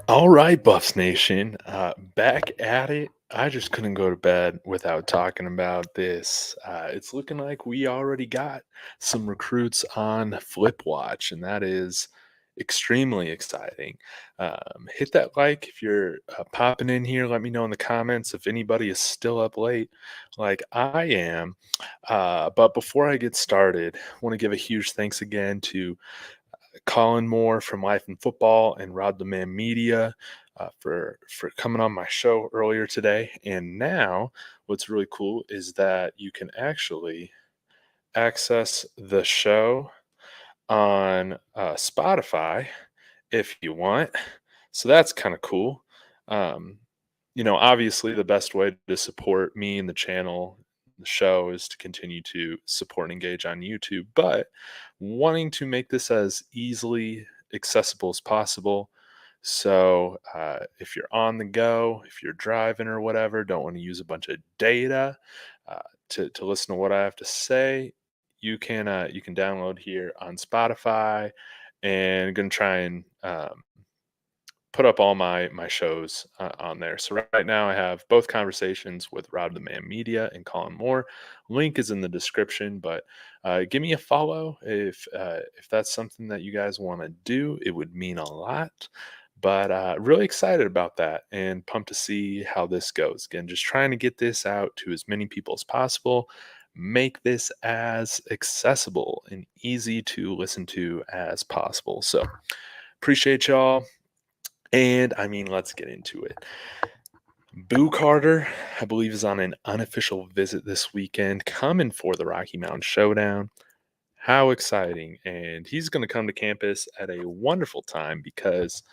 All right, Buffs Nation, back at it. I just couldn't go to bed without talking about this. It's looking like we already got some recruits on Flip Watch, and that is extremely exciting. Hit that like if you're popping in here. Let me know in the comments if anybody is still up late, like I am. But before I get started, I want to give a huge thanks again to Colin Moore from Life and Football and Rod the Man Media for coming on my show earlier today. And now, what's really cool is that you can actually access the show on Spotify if you want. So that's kind of cool. Um, Obviously, the best way to support me and the channel, the show, is to continue to support and engage on YouTube, but wanting to make this as easily accessible as possible. So, if you're on the go, if you're driving or whatever, don't want to use a bunch of data uh, to listen to what I have to say, you can download here on Spotify, and gonna try and put up all my shows on there. So right now I have both conversations with Rob the Man Media and Colin Moore. Link is in the description, but give me a follow if that's something that you guys want to do. It would mean a lot. But really excited about that and pumped to see how this goes. Again, just trying to get this out to as many people as possible. Make this as accessible and easy to listen to as possible. So appreciate y'all. And I mean, let's get into it. Boo Carter, I believe, is on an unofficial visit this weekend, coming for the Rocky Mountain Showdown. How exciting! And he's going to come to campus at a wonderful time because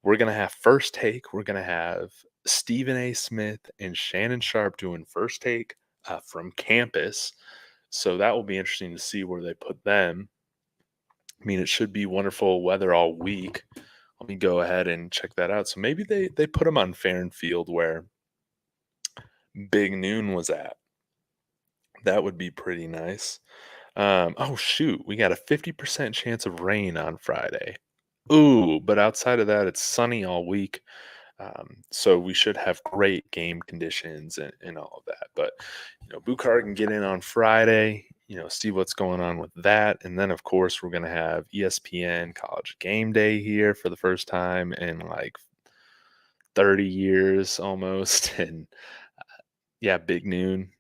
we're going to have first take. We're going to have Stephen A. Smith and Shannon Sharp doing first take from campus. So that will be interesting to see where they put them. I mean, it should be wonderful weather all week. Let me go ahead and check that out. So maybe they put them on Farron Field where Big Noon was at. That would be pretty nice. Oh shoot, we got a 50% chance of rain on Friday. Ooh, but outside of that, it's sunny all week. So we should have great game conditions and all of that. But Buchar can get in on Friday. See what's going on with that, and then of course we're gonna have ESPN College Game Day here for the first time in like 30 years almost, and yeah, Big Noon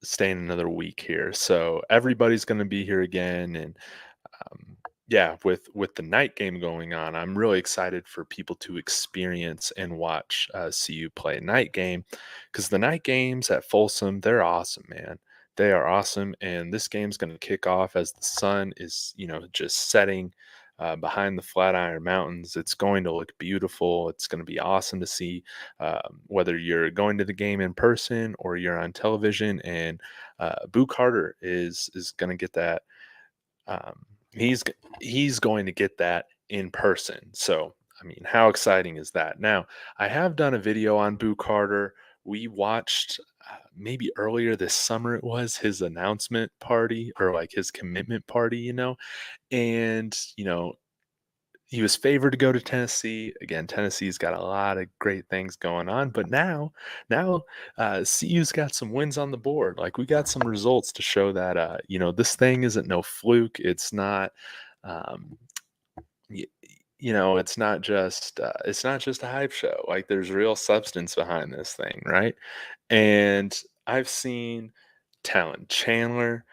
staying another week here. So everybody's gonna be here again, and um, yeah, with the night game going on, I'm really excited for people to experience and watch CU play a night game because the night games at Folsom, they're awesome, man. They are awesome, and this game's going to kick off as the sun is, just setting behind the Flatiron Mountains. It's going to look beautiful. It's going to be awesome to see, whether you're going to the game in person or you're on television. And Boo Carter is going to get that. Um, he's he's going to get that in person. So, I mean, how exciting is that? Now, I have done a video on Boo Carter. We watched maybe earlier this summer. It was his announcement party or like his commitment party, and he was favored to go to Tennessee. Again, Tennessee's got a lot of great things going on, but now CU's got some wins on the board. Like we got some results to show that this thing isn't no fluke. It's not um y- it's not just a hype show. Like there's real substance behind this thing, right? And I've seen Talon Chandler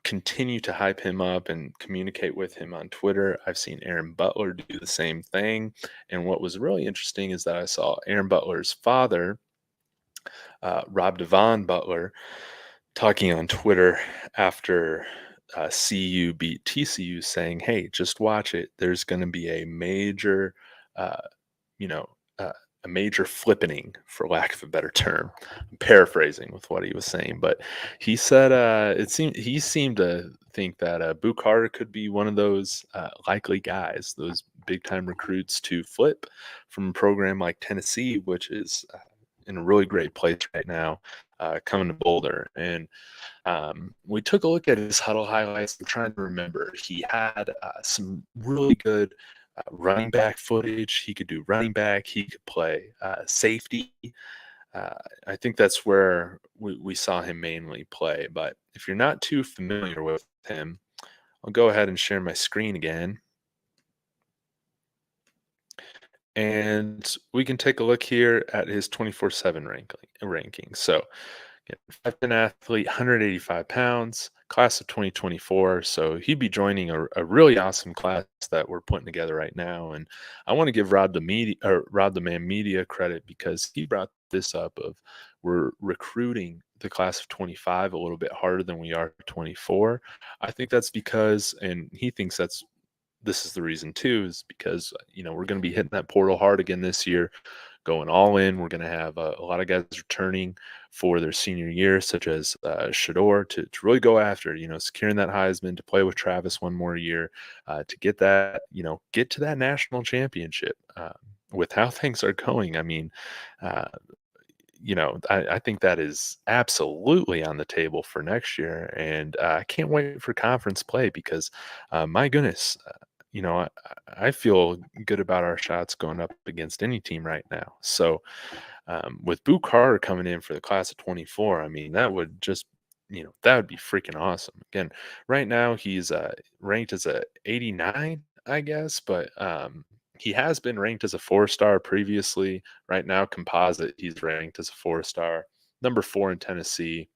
continue to hype him up and communicate with him on Twitter. I've seen Aaron Butler do the same thing. And what was really interesting is that I saw Aaron Butler's father, Rob Devon Butler, talking on Twitter after CU beat TCU, saying, "Hey, just watch it. There's going to be a major, uh, you know, uh, a major flippening, for lack of a better term." I'm paraphrasing with what he was saying, but he said he seemed to think that Boo Carter could be one of those likely guys, those big time recruits to flip from a program like Tennessee, which is in a really great place right now, coming to Boulder. And we took a look at his huddle highlights. I'm trying to remember. He had some really good running back footage. He could do running back. He could play safety. Uh, I think that's where we saw him mainly play. But if you're not too familiar with him, I'll go ahead and share my screen again. And we can take a look here at his 24/7 ranking. So, yeah, 5'10" athlete, 185 pounds, class of 2024. So he'd be joining a really awesome class that we're putting together right now. And I want to give Rod the Man Media credit because he brought this up of we're recruiting the class of 25 a little bit harder than we are 24. I think that's because, and he thinks this is the reason too, is because we're going to be hitting that portal hard again this year, going all in. We're going to have a lot of guys returning for their senior year, such as Shador, to really go after, securing that Heisman, to play with Travis one more year, to get that, get to that national championship. With how things are going, I mean, uh, I think that is absolutely on the table for next year, and I can't wait for conference play because, my goodness, I feel good about our shots going up against any team right now. So, with Boo Carter coming in for the class of 24, I mean, that would just, that would be freaking awesome. Again, right now he's ranked as a 89, I guess, but he has been ranked as a 4-star previously. Right now, composite, he's ranked as a 4-star, number 4 in Tennessee,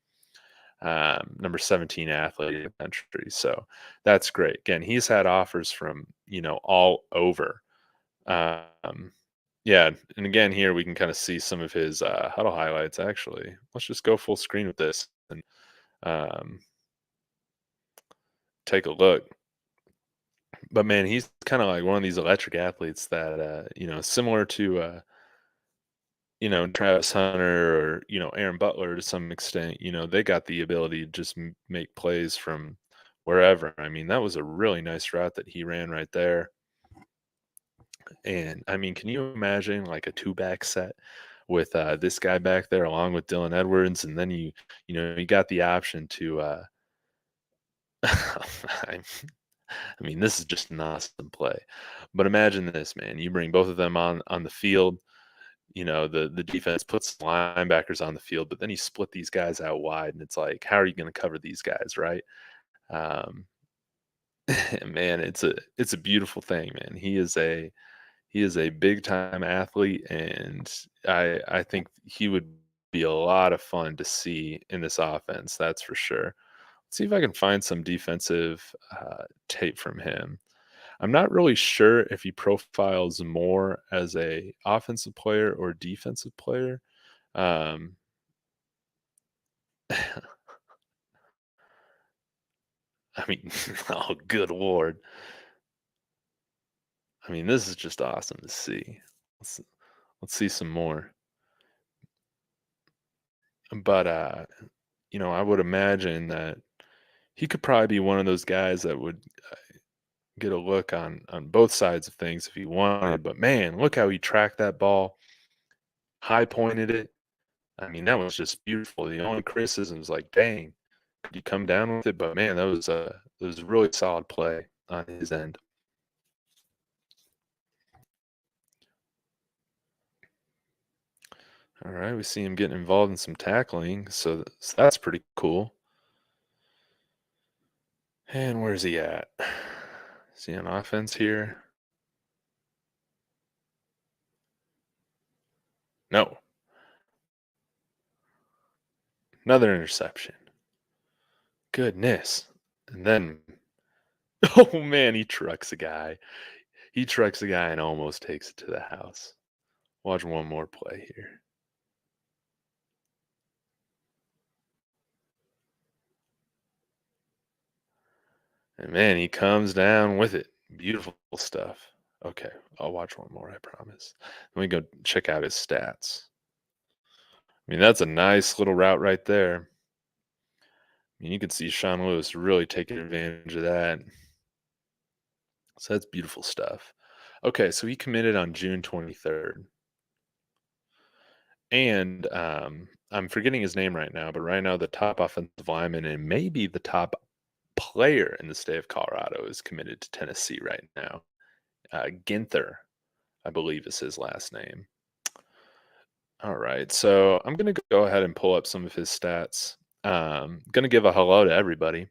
number 17 athlete in the country. So that's great. Again, he's had offers from, all over. Um, yeah, and again, here we can kind of see some of his huddle highlights. Actually, let's just go full screen with this and um, take a look. But man, he's kind of like one of these electric athletes that similar to Travis Hunter or Aaron Butler to some extent. They got the ability to just make plays from wherever. I mean, that was a really nice route that he ran right there. And I mean, can you imagine like a two back set with this guy back there along with Dylan Edwards, and then you got the option to. I I mean, this is just an awesome play. But imagine this, man. You bring both of them on the field. The defense puts linebackers on the field, but then you split these guys out wide, and it's like, how are you going to cover these guys, right? Um, man, it's a beautiful thing, man. He is a big time athlete, and I think he would be a lot of fun to see in this offense. That's for sure. Let's see if I can find some defensive tape from him. I'm not really sure if he profiles more as a offensive player or defensive player. Um, I mean, oh, good lord! I mean, this is just awesome to see. Let's let's see some more. But I would imagine that he could probably be one of those guys that would get a look on both sides of things if he wanted. But man, look how he tracked that ball, high pointed it. I mean, that was just beautiful. The only criticism is like, dang, could you come down with it? But man, that was a really solid play on his end. All right, we see him getting involved in some tackling, so that's pretty cool. And where's he at? Is he on offense here? No, another interception. Goodness. And then, oh man, he trucks a guy. He trucks a guy and almost takes it to the house. Watch one more play here. And man, he comes down with it. Beautiful stuff. Okay, I'll watch one more, I promise. Let me go check out his stats. I mean, that's a nice little route right there. I mean, you can see Sean Lewis really taking advantage of that. So that's beautiful stuff. Okay, so he committed on June 23rd. And I'm forgetting his name right now, but right now the top offensive lineman and maybe the top player in the state of Colorado is committed to Tennessee right now. Ginther, I believe is his last name. All right, so I'm gonna go ahead and pull up some of his stats. Gonna give a hello to everybody.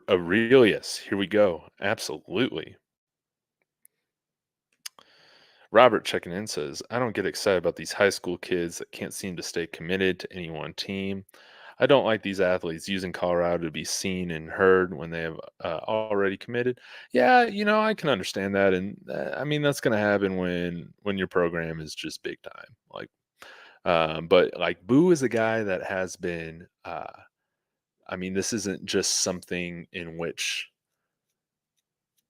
Aurelius, here we go. Absolutely. Robert checking in says, I don't get excited about these high school kids that can't seem to stay committed to any one team. I don't like these athletes using Colorado to be seen and heard when they have already committed. Yeah, I can understand that, and I mean that's going to happen when your program is just big time. But like Boo is a guy that has been. I mean, this isn't just something in which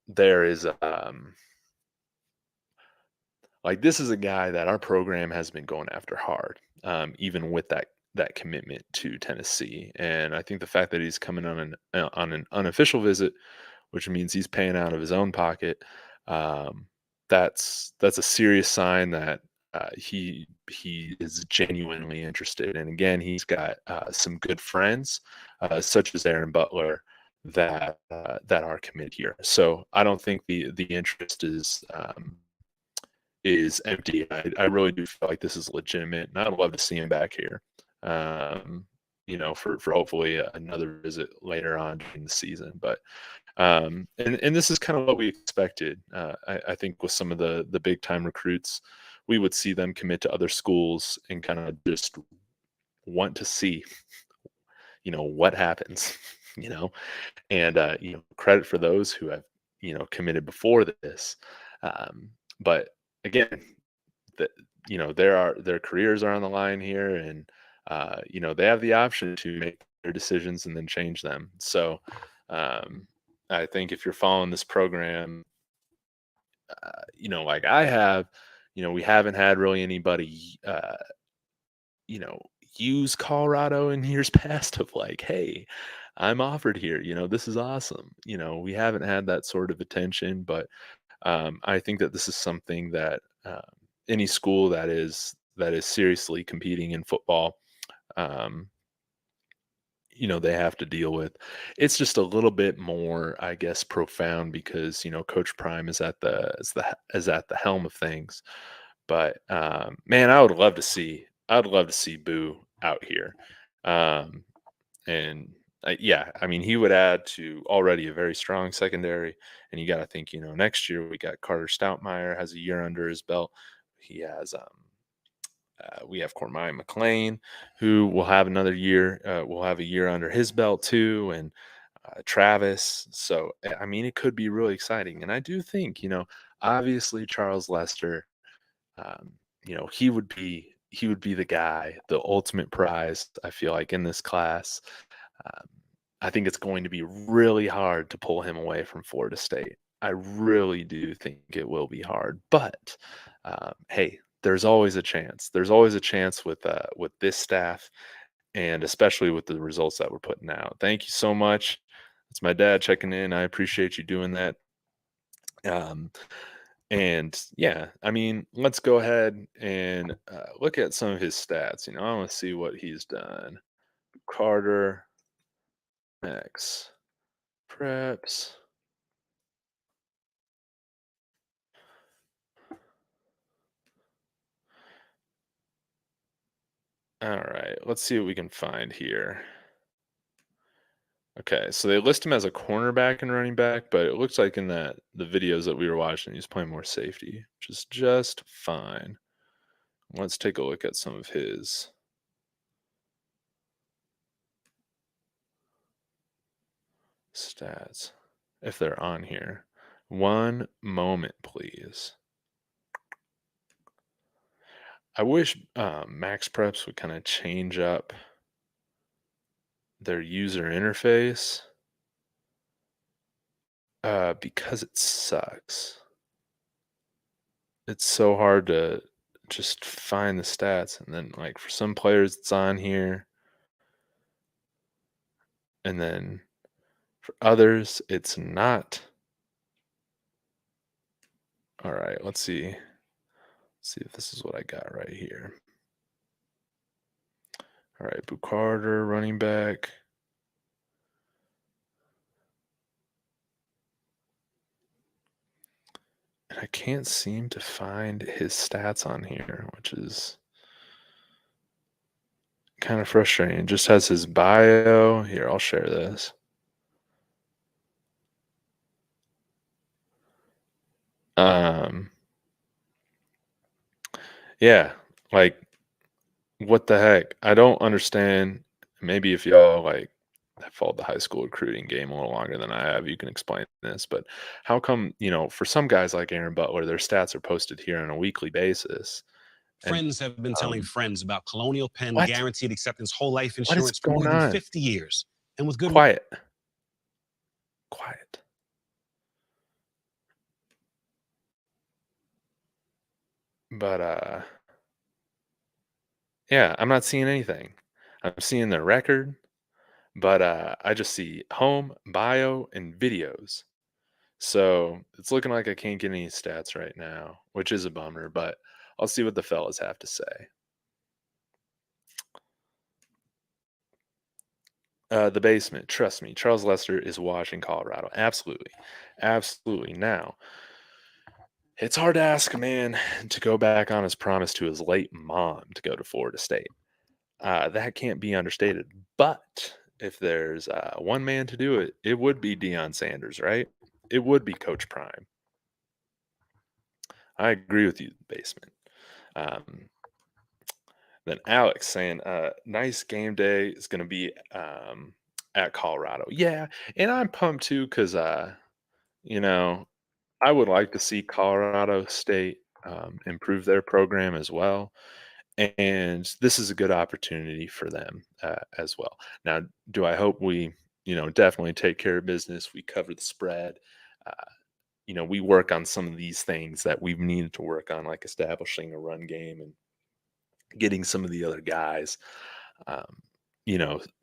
there is like this is a guy that our program has been going after hard, even with that commitment to Tennessee. And I think the fact that he's coming on an unofficial visit, which means he's paying out of his own pocket, um, that's a serious sign that he is genuinely interested. And again, he's got some good friends, such as Aaron Butler, that are committed here. So I don't think the interest is empty. I really do feel like this is legitimate, and I'd love to see him back here. Um, for hopefully another visit later on during the season. But and this is kind of what we expected. I think with some of the big time recruits, we would see them commit to other schools and kind of just want to see, what happens, you know, and credit for those who have committed before this. But again, that their careers are on the line here, and they have the option to make their decisions and then change them. So I think if you're following this program, like I have, we haven't had really anybody you know use Colorado in years past of like, hey, I'm offered here, this is awesome. We haven't had that sort of attention, but I think that this is something that any school that is seriously competing in football, um, they have to deal with. It's just a little bit more, I guess, profound because Coach Prime is at the helm of things. But man, I would love to see Boo out here. Um, and yeah, I mean, he would add to already a very strong secondary. And you got to think, next year we got Carter Stoutmeyer has a year under his belt. He has, we have Cormai McLean, who will have another year. Will have a year under his belt too, and Travis. So I mean, it could be really exciting. And I do think, obviously Charles Lester, um, he would be the guy, the ultimate prize. I feel like in this class. Um, I think it's going to be really hard to pull him away from Florida State. I really do think it will be hard, but hey, there's always a chance. There's always a chance with this staff, and especially with the results that we're putting out. Thank you so much. It's my dad checking in. I appreciate you doing that. Um, and yeah, I mean, let's go ahead and look at some of his stats. I want to see what he's done. Carter X preps. All right, let's see what we can find here. Okay, so they list him as a cornerback and running back, but it looks like in the videos that we were watching, he's playing more safety, which is just fine. Let's take a look at some of his stats if they're on here. One moment, please. I wish Max Preps would kind of change up their user interface because it sucks. It's so hard to just find the stats, and then like for some players it's on here, and then for others it's not. All right, let's see if this is what I got right here. All right, Boo Carter, running back. I can't seem to find his stats on here, which is kind of frustrating. It just has his bio. Here, I'll share this. Um, yeah, like what the heck? I don't understand. Maybe if y'all like have followed the high school recruiting game a little longer than I have, you can explain this. But how come, for some guys like Aaron Butler, their stats are posted here on a weekly basis? And Friends have been telling um, friends about Colonial Penn what? guaranteed acceptance whole life What is insurance for going more than on? 50 years. And with good Quiet. Quiet. But yeah, I'm not seeing anything. I'm seeing their record, but I just see home, bio, and videos. So it's looking like I can't get any stats right now, which is a bummer, but I'll see what the fellas have to say. The basement, trust me, Charles Lester is watching Colorado. Absolutely. Absolutely. Now, it's hard to ask a man to go back on his promise to his late mom to go to Florida State. That can't be understated. But if there's one man to do it, it would be Deion Sanders, right? It would be Coach Prime. I agree with you, basement. Um, then Alex saying, nice game day is going to be at Colorado. Yeah. And I'm pumped too because, you know, I would like to see Colorado State improve their program as well. And this is a good opportunity for them as well. Now, do I hope we, definitely take care of business? We cover the spread. Uh, we work on some of these things that we've needed to work on, like establishing a run game and getting some of the other guys, um,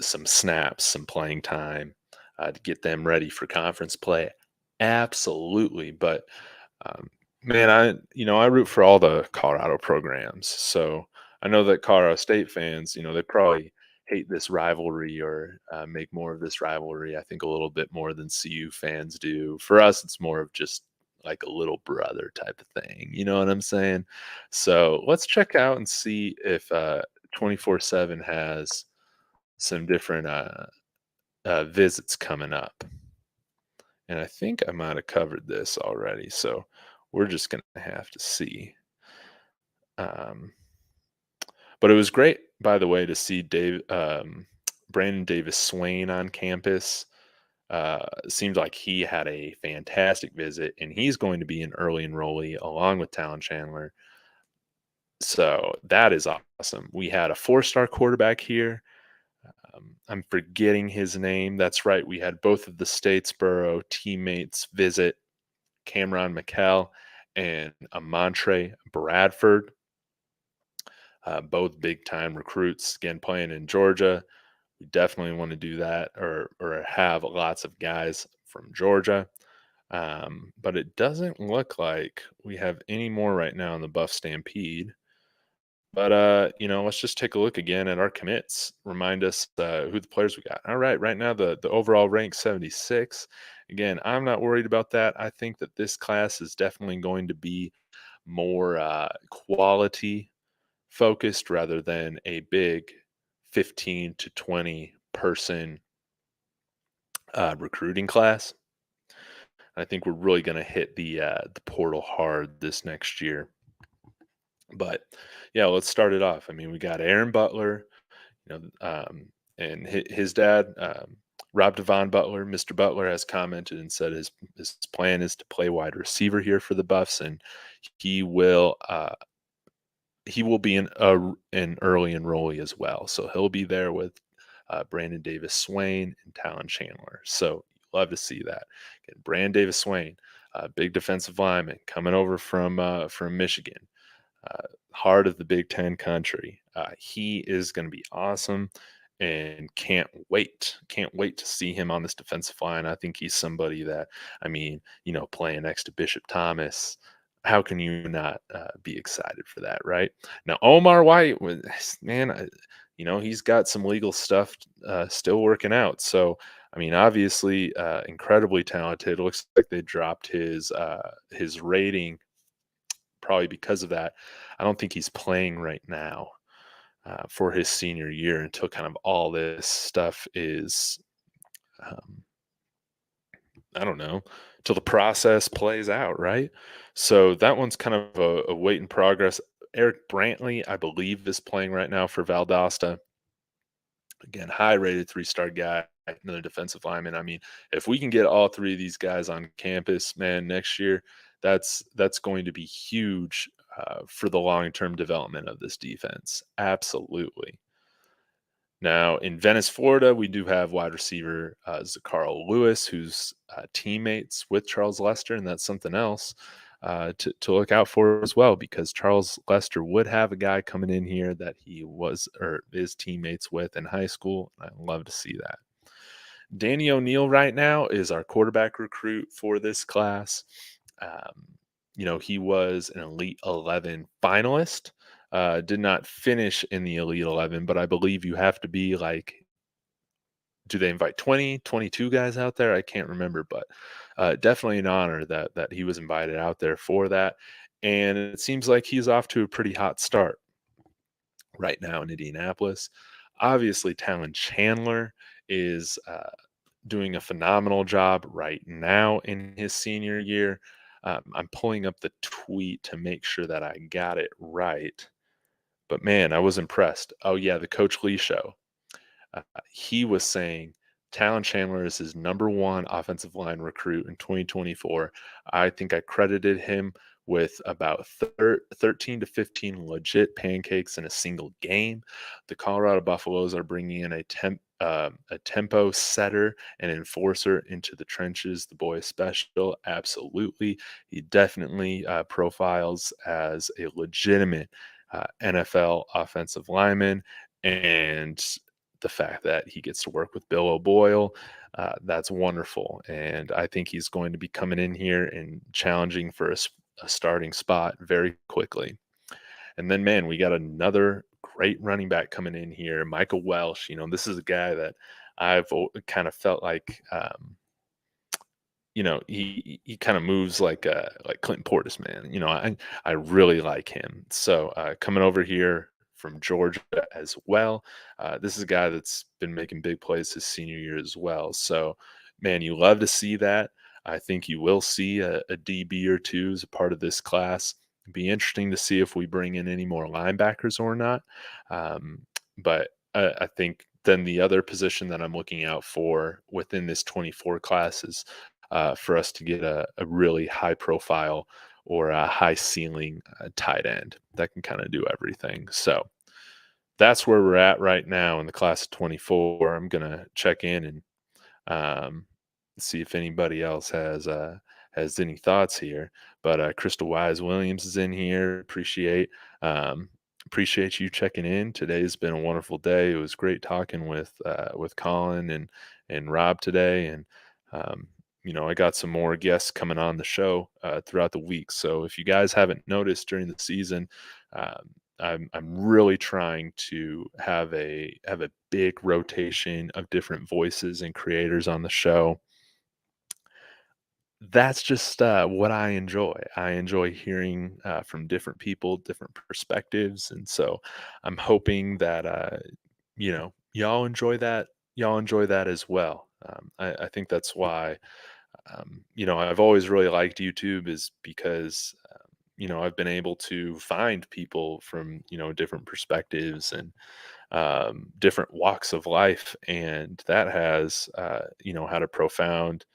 some snaps, some playing time to get them ready for conference play. Absolutely. But um, man, I root for all the Colorado programs. So I know that Colorado State fans, they probably hate this rivalry or make more of this rivalry. I think a little bit more than CU fans do. For us, it's more of just like a little brother type of thing. You know what I'm saying? So let's check out and see if 24/7 has some different visits coming up. And I think I might have covered this already. So we're just going to have to see. Um, but it was great, by the way, to see Brandon Davis Swain on campus. It seemed like he had a fantastic visit, and he's going to be an early enrollee along with Talon Chandler. So that is awesome. We had a 4-star quarterback here. I'm forgetting his name. That's right. We had both of the Statesboro teammates visit, Cameron McKell and Amontre Bradford, both big time recruits. Again, playing in Georgia, we definitely want to do that or have lots of guys from Georgia. But it doesn't look like we have any more right now in the Buff Stampede. But let's just take a look again at our commits. Remind us who the players we got. All right now the overall rank 76. Again, I'm not worried about that. I think that this class is definitely going to be more quality focused rather than a big 15 to 20 person recruiting class. I think we're really going to hit the portal hard this next year. But yeah, let's start it off. I mean, we got Aaron Butler, and his dad, Rob Devon Butler. Mr. Butler has commented and said his plan is to play wide receiver here for the Buffs, and he will be an early enrollee as well. So he'll be there with Brandon Davis Swain and Talon Chandler. So love to see that. Again, Brandon Davis Swain, big defensive lineman coming over from Michigan, heart of the Big Ten country. He is going to be awesome and can't wait to see him on this defensive line. I think he's somebody that, I mean, playing next to Bishop Thomas, how can you not be excited for that, right? Now, Omar White was, man, he's got some legal stuff still working out. So, I mean, obviously, incredibly talented. Looks like they dropped his rating probably because of that. I don't think he's playing right now for his senior year until kind of all this stuff is, um, I don't know, till the process plays out, right? So that one's kind of a wait in progress. Eric Brantley, I believe, is playing right now for Valdosta. Again, high rated 3-star guy, another defensive lineman. I mean, if we can get all three of these guys on campus, man, next year, that's going to be huge for the long term development of this defense. Absolutely. Now, in Venice, Florida, we do have wide receiver Zacarl Lewis, who's teammates with Charles Lester, and that's something else to look out for as well, because Charles Lester would have a guy coming in here that he was or is teammates with in high school. I'd love to see that. Danny O'Neill right now is our quarterback recruit for this class. Um, he was an Elite 11 finalist. Did not finish in the Elite 11, but I believe you have to be like, do they invite 20, 22 guys out there? I can't remember, but definitely an honor that he was invited out there for that. And it seems like he's off to a pretty hot start right now in Indianapolis. Obviously, Talon Chandler is doing a phenomenal job right now in his senior year. I'm pulling up the tweet to make sure that I got it right. But man, I was impressed. Oh, yeah, the Coach Lee show. He was saying Talon Chandler is his number one offensive line recruit in 2024. I think I credited him with about 13 to 15 legit pancakes in a single game. The Colorado Buffaloes are bringing in a tempo setter and enforcer into the trenches. The boy is special. Absolutely. He definitely profiles as a legitimate NFL offensive lineman. And the fact that he gets to work with Bill O'Boyle, that's wonderful. And I think he's going to be coming in here and challenging for a starting spot very quickly. And then, man, we got another great running back coming in here, Michael Welsh. This is a guy that I've kind of felt like, he kind of moves like Clinton Portis, man. I really like him. So coming over here from Georgia as well. This is a guy that's been making big plays his senior year as well. So, man, you love to see that. I think you will see a DB or two as a part of this class. It'd be interesting to see if we bring in any more linebackers or not. But I think then the other position that I'm looking out for within this 24 class is for us to get a really high profile or a high ceiling tight end that can kind of do everything. So that's where we're at right now in the class of 24. I'm going to check in and see if anybody else has any thoughts here. But Crystal Wise Williams is in here. Um, appreciate you checking in. Today's been a wonderful day. It was great talking with Colin and Rob today, and I got some more guests coming on the show throughout the week. So if you guys haven't noticed during the season, um, I'm really trying to have a big rotation of different voices and creators on the show. That's just what I enjoy. I enjoy hearing from different people, different perspectives, and so I'm hoping that y'all enjoy that. Y'all enjoy that as well. I think that's why I've always really liked YouTube, is because I've been able to find people from different perspectives and different walks of life, and that has had a profound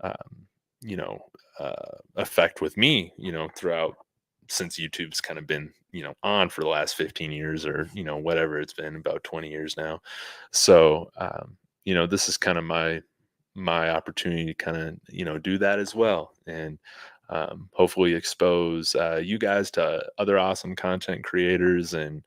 um, you know effect with me throughout, since YouTube's kind of been on for the last 15 years, or whatever it's been, about 20 years now. So this is kind of my opportunity to kind of do that as well, and hopefully expose you guys to other awesome content creators. And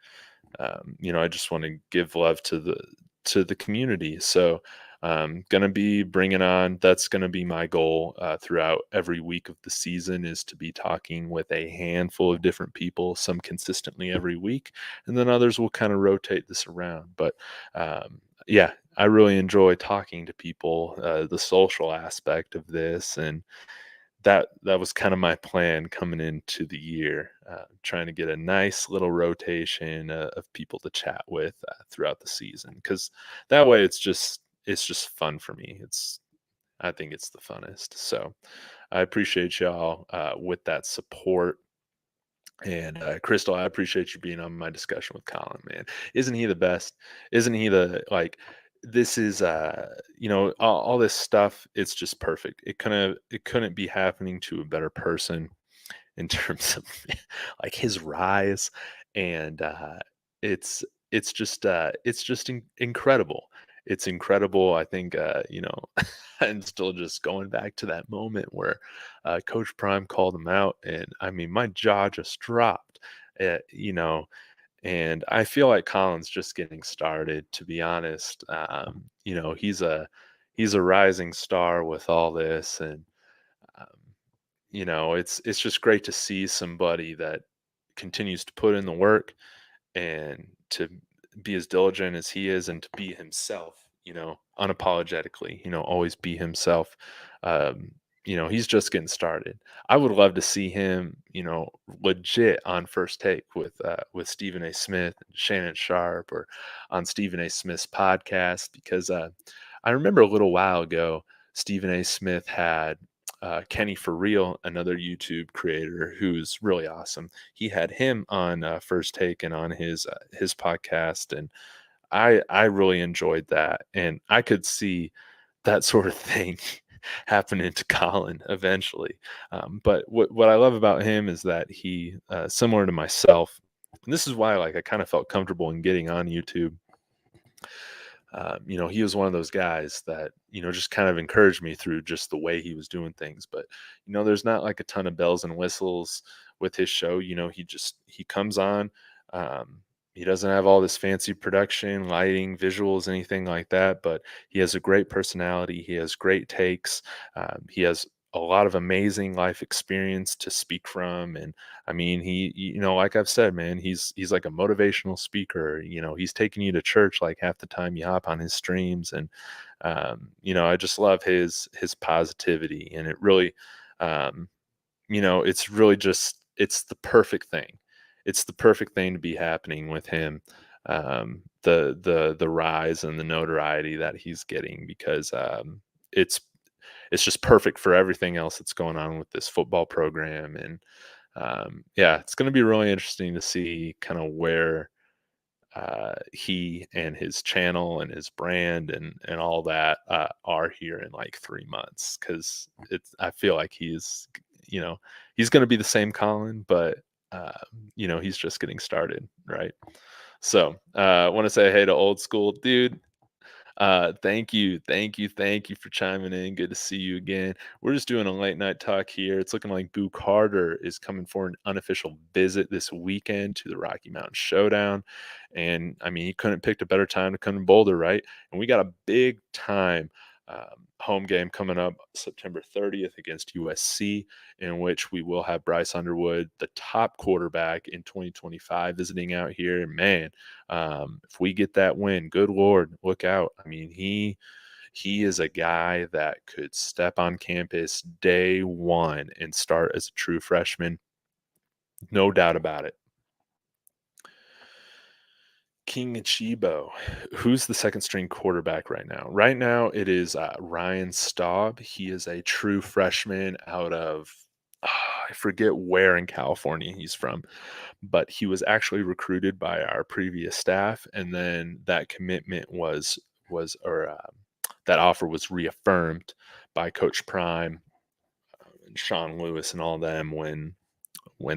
I just want to give love to the community. So Going to be bringing on, that's going to be my goal throughout every week of the season, is to be talking with a handful of different people, some consistently every week, and then others will kind of rotate this around. But yeah, I really enjoy talking to people, the social aspect of this, and that was kind of my plan coming into the year, trying to get a nice little rotation of people to chat with throughout the season, because that way it's just fun for me. I think it's the funnest. So I appreciate y'all with that support. And Crystal, I appreciate you being on my discussion with Colin, man. Isn't he the best? Isn't he the like? This is all this stuff. It's just perfect. It couldn't be happening to a better person in terms of like his rise, and it's just incredible. It's incredible. I think and still just going back to that moment where Coach Prime called him out, and I mean my jaw just dropped. And I feel like Colin's just getting started, to be honest. He's a rising star with all this, and um, it's just great to see somebody that continues to put in the work and to be as diligent as he is, and to be himself, unapologetically, always be himself. Um, he's just getting started. I would love to see him, legit on First Take with Stephen A. Smith and Shannon Sharp, or on Stephen A. Smith's podcast, because I remember a little while ago, Stephen A. Smith had Kenny For Real, another YouTube creator who's really awesome. He had him on First Take and on his podcast, and I really enjoyed that, and I could see that sort of thing happening to Colin eventually. But what I love about him is that he, similar to myself, and this is why like I kind of felt comfortable in getting on YouTube. He was one of those guys that, just kind of encouraged me through just the way he was doing things. But, there's not like a ton of bells and whistles with his show. He comes on. Um, he doesn't have all this fancy production, lighting, visuals, anything like that, but he has a great personality. He has great takes. He has a lot of amazing life experience to speak from. And I mean, like I've said, man, he's like a motivational speaker. He's taking you to church like half the time you hop on his streams, and I just love his positivity, and it really, it's really just it's the perfect thing. It's the perfect thing to be happening with him. The rise and the notoriety that he's getting, because it's it's just perfect for everything else that's going on with this football program. And yeah, it's going to be really interesting to see kind of where he and his channel and his brand and all that are here in like 3 months, because I feel like he's going to be the same Colin, but he's just getting started, right? So I want to say hey to Old School, dude. Thank you for chiming in. Good to see you again. We're just doing a late night talk here. It's looking like Boo Carter is coming for an unofficial visit this weekend to the Rocky Mountain Showdown. And I mean, he couldn't have picked a better time to come to Boulder, right? And we got a big time home game coming up September 30th against USC, in which we will have Bryce Underwood, the top quarterback in 2025, visiting out here. And man, if we get that win, good Lord, look out. I mean, he is a guy that could step on campus day one and start as a true freshman. No doubt about it. King Chibo, who's the second string quarterback right now? Right now, it is Ryan Staub. He is a true freshman out of, I forget where in California he's from, but he was actually recruited by our previous staff, and then that commitment that offer was reaffirmed by Coach Prime and Sean Lewis and all them when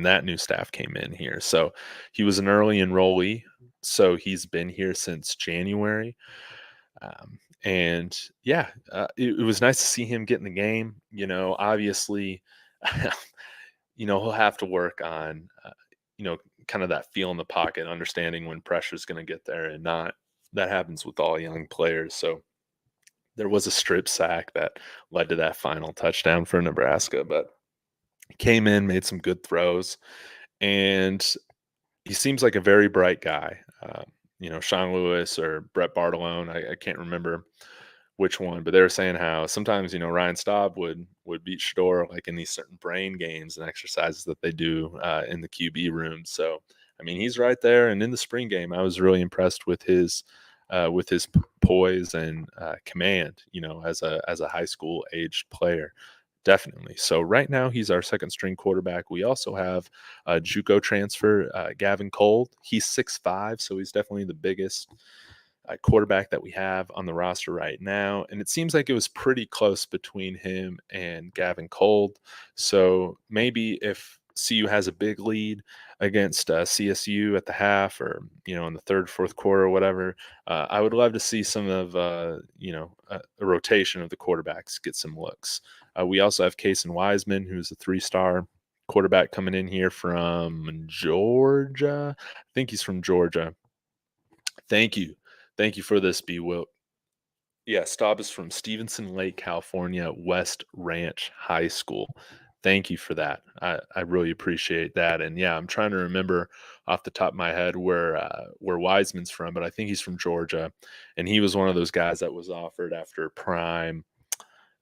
that new staff came in here. So he was an early enrollee. So he's been here since January. And yeah, it was nice to see him get in the game. Obviously, he'll have to work on, kind of that feel in the pocket, understanding when pressure is going to get there and not. That happens with all young players. So There was a strip sack that led to that final touchdown for Nebraska, but he came in, made some good throws, and he seems like a very bright guy. Sean Lewis or Brett Bartolone, I can't remember which one, but they were saying how sometimes Ryan Staub would beat Shador like in these certain brain games and exercises that they do in the QB room. So I mean, he's right there. And in the spring game, I was really impressed with his poise and command. As a high school aged player. Definitely. So right now he's our second string quarterback. We also have a JUCO transfer, Gavin Cole. He's 6'5", so he's definitely the biggest quarterback that we have on the roster right now. And it seems like it was pretty close between him and Gavin Cold. So maybe if CU has a big lead against CSU at the half or, in the third, fourth quarter or whatever, I would love to see some of, a rotation of the quarterbacks get some looks. We also have Cason Wiseman, who's a 3-star quarterback coming in here from Georgia. I think he's from Georgia. Thank you. Thank you for this, B. Will. Yeah, Staub is from Stevenson Lake, California, West Ranch High School. Thank you for that. I really appreciate that. And yeah, I'm trying to remember off the top of my head where Wiseman's from, but I think he's from Georgia, and he was one of those guys that was offered after Prime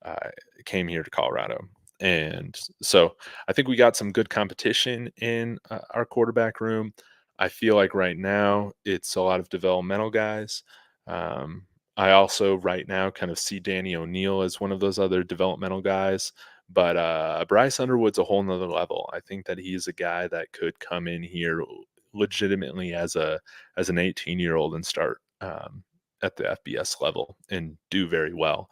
uh, came here to Colorado. And so I think we got some good competition in our quarterback room. I feel like right now it's a lot of developmental guys. Um, I also right now kind of see Danny O'Neill as one of those other developmental guys. But Bryce Underwood's a whole nother level. I think that he's a guy that could come in here legitimately as an 18-year-old and start at the FBS level and do very well.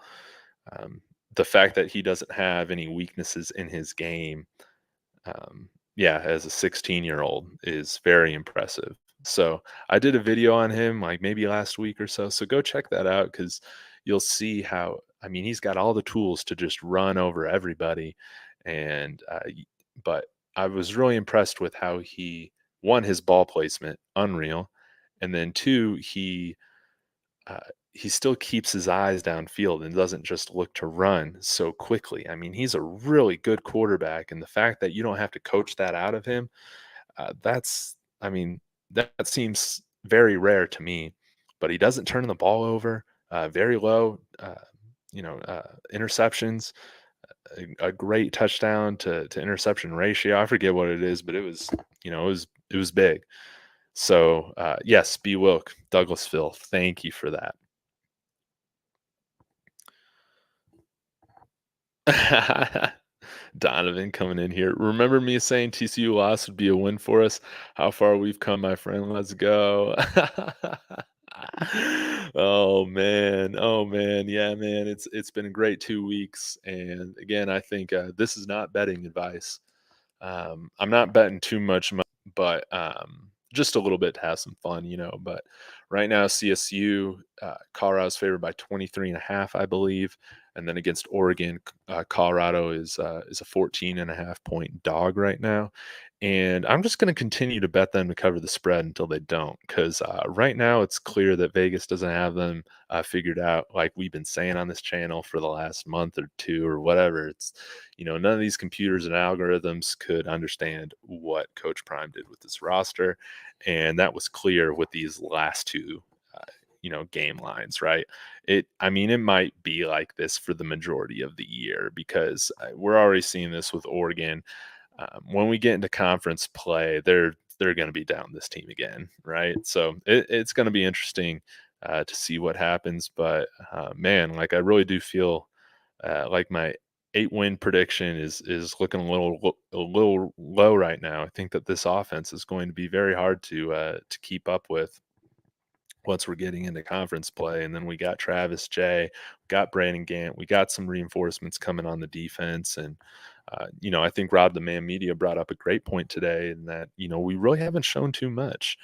Um, the fact that he doesn't have any weaknesses in his game, yeah, as a 16-year-old is very impressive. So I did a video on him like maybe last week or so. So go check that out because you'll see how, I mean, he's got all the tools to just run over everybody. And, but I was really impressed with how he, one, his ball placement, unreal. And then two, uh, he still keeps his eyes downfield and doesn't just look to run so quickly. I mean, he's a really good quarterback, and the fact that you don't have to coach that out of him, I mean, that seems very rare to me. But he doesn't turn the ball over, very low, interceptions, a great touchdown to interception ratio. I forget what it is, but it was big. So yes, B Wilk, Douglasville, thank you for that. Donovan coming in here. Remember me saying TCU loss would be a win for us? How far we've come, my friend. Let's go. Oh man. Oh man. Yeah, man. It's been a great 2 weeks. And again, I think this is not betting advice. I'm not betting too much, but just a little bit to have some fun. But right now, CSU, Colorado's favored by 23.5, I believe. And then against Oregon, Colorado is a 14.5 point dog right now. And I'm just going to continue to bet them to cover the spread until they don't, because right now it's clear that Vegas doesn't have them figured out, like we've been saying on this channel for the last month or two or whatever. It's none of these computers and algorithms could understand what Coach Prime did with this roster, and that was clear with these last two game lines, right? It might be like this for the majority of the year because we're already seeing this with Oregon. When we get into conference play, they're going to be down this team again, right? So it's going to be interesting to see what happens. But man, like I really do feel like my 8-win prediction is looking a little low right now. I think that this offense is going to be very hard to keep up with once we're getting into conference play. And then we got Travis J, we got Brandon Gant, we got some reinforcements coming on the defense. And, I think Rob the Man Media brought up a great point today in that, we really haven't shown too much,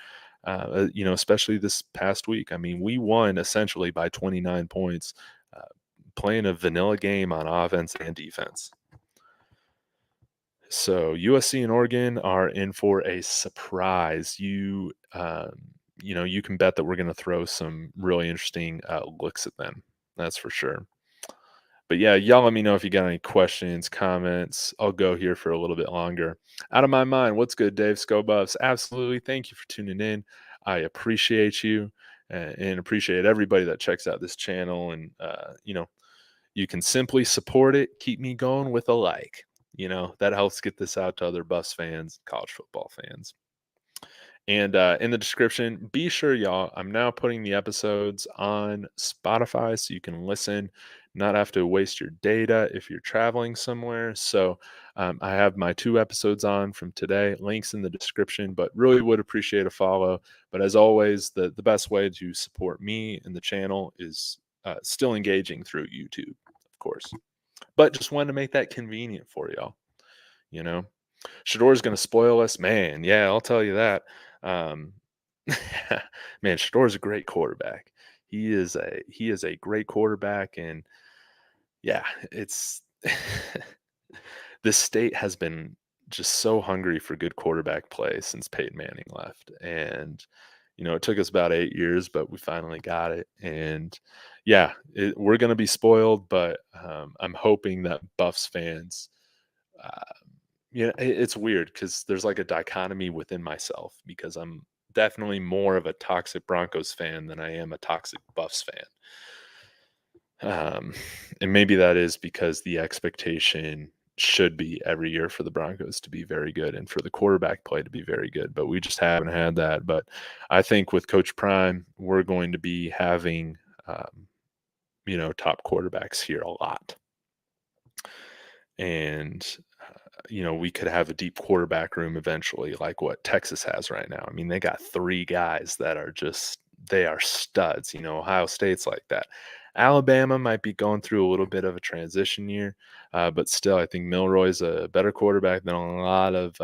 especially this past week. I mean, we won essentially by 29 points, playing a vanilla game on offense and defense. So USC and Oregon are in for a surprise. You can bet that we're going to throw some really interesting looks at them. That's for sure. But yeah, y'all let me know if you got any questions, comments. I'll go here for a little bit longer. Out of my mind, what's good, Dave Scobuffs? Absolutely. Thank you for tuning in. I appreciate you and appreciate everybody that checks out this channel. And, you can simply support it. Keep me going with a like. That helps get this out to other Buffs fans, college football fans. And in the description, be sure, y'all, I'm now putting the episodes on Spotify so you can listen, not have to waste your data if you're traveling somewhere. So I have my 2 episodes on from today, links in the description, but really would appreciate a follow. But as always, the best way to support me and the channel is still engaging through YouTube, of course. But just wanted to make that convenient for y'all, you know? Shador's going to spoil us, man. Yeah, I'll tell you that. Um, man, Shador's a great quarterback. He is a great quarterback, and yeah, it's this state has been just so hungry for good quarterback play since Peyton Manning left, and it took us about 8 years, but we finally got it. And yeah, we're going to be spoiled, but I'm hoping that Buffs fans uh, it's weird because there's like a dichotomy within myself because I'm definitely more of a toxic Broncos fan than I am a toxic Buffs fan. And maybe that is because the expectation should be every year for the Broncos to be very good and for the quarterback play to be very good, but we just haven't had that. But I think with Coach Prime, we're going to be having, top quarterbacks here a lot. And we could have a deep quarterback room eventually, like what Texas has right now. I mean, they got 3 guys that are they are studs. Ohio State's like that. Alabama might be going through a little bit of a transition year, but still, I think Milroy's a better quarterback than a lot of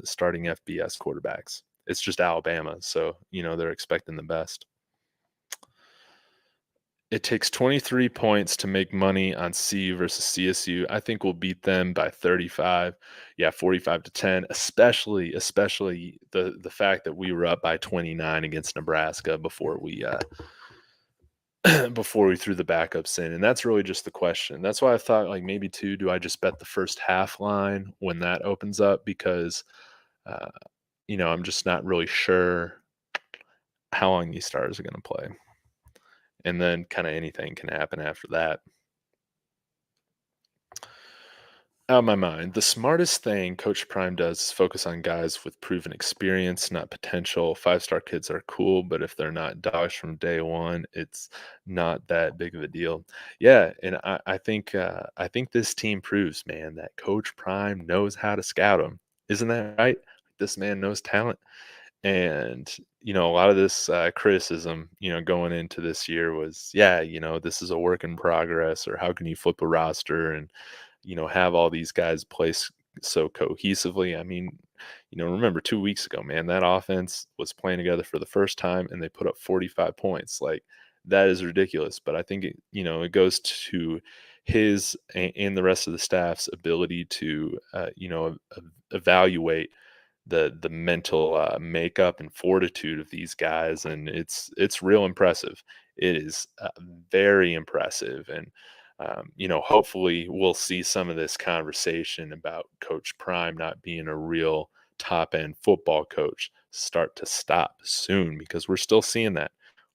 starting FBS quarterbacks. It's just Alabama, so they're expecting the best. It takes 23 points to make money on CU versus CSU. I think we'll beat them by 35. Yeah, 45-10, especially the fact that we were up by 29 against Nebraska before we before we threw the backups in. And that's really just the question. That's why I thought like maybe too, do I just bet the first half line when that opens up because uh, I'm just not really sure how long these stars are going to play. And then kind of anything can happen after that. Out of my mind, the smartest thing Coach Prime does is focus on guys with proven experience, not potential. 5-star kids are cool, but if they're not dogs from day one, it's not that big of a deal. Yeah, and I think this team proves, man, that Coach Prime knows how to scout them. Isn't that right? This man knows talent. And, a lot of this criticism, going into this year was, yeah, this is a work in progress, or how can you flip a roster and, have all these guys play so cohesively. I mean, remember 2 weeks ago, man, that offense was playing together for the first time and they put up 45 points. Like, that is ridiculous. But I think it goes to his and the rest of the staff's ability to, evaluate the mental makeup and fortitude of these guys, and it's real impressive. It is very impressive, and hopefully we'll see some of this conversation about Coach Prime not being a real top end football coach start to stop soon, because we're still seeing that.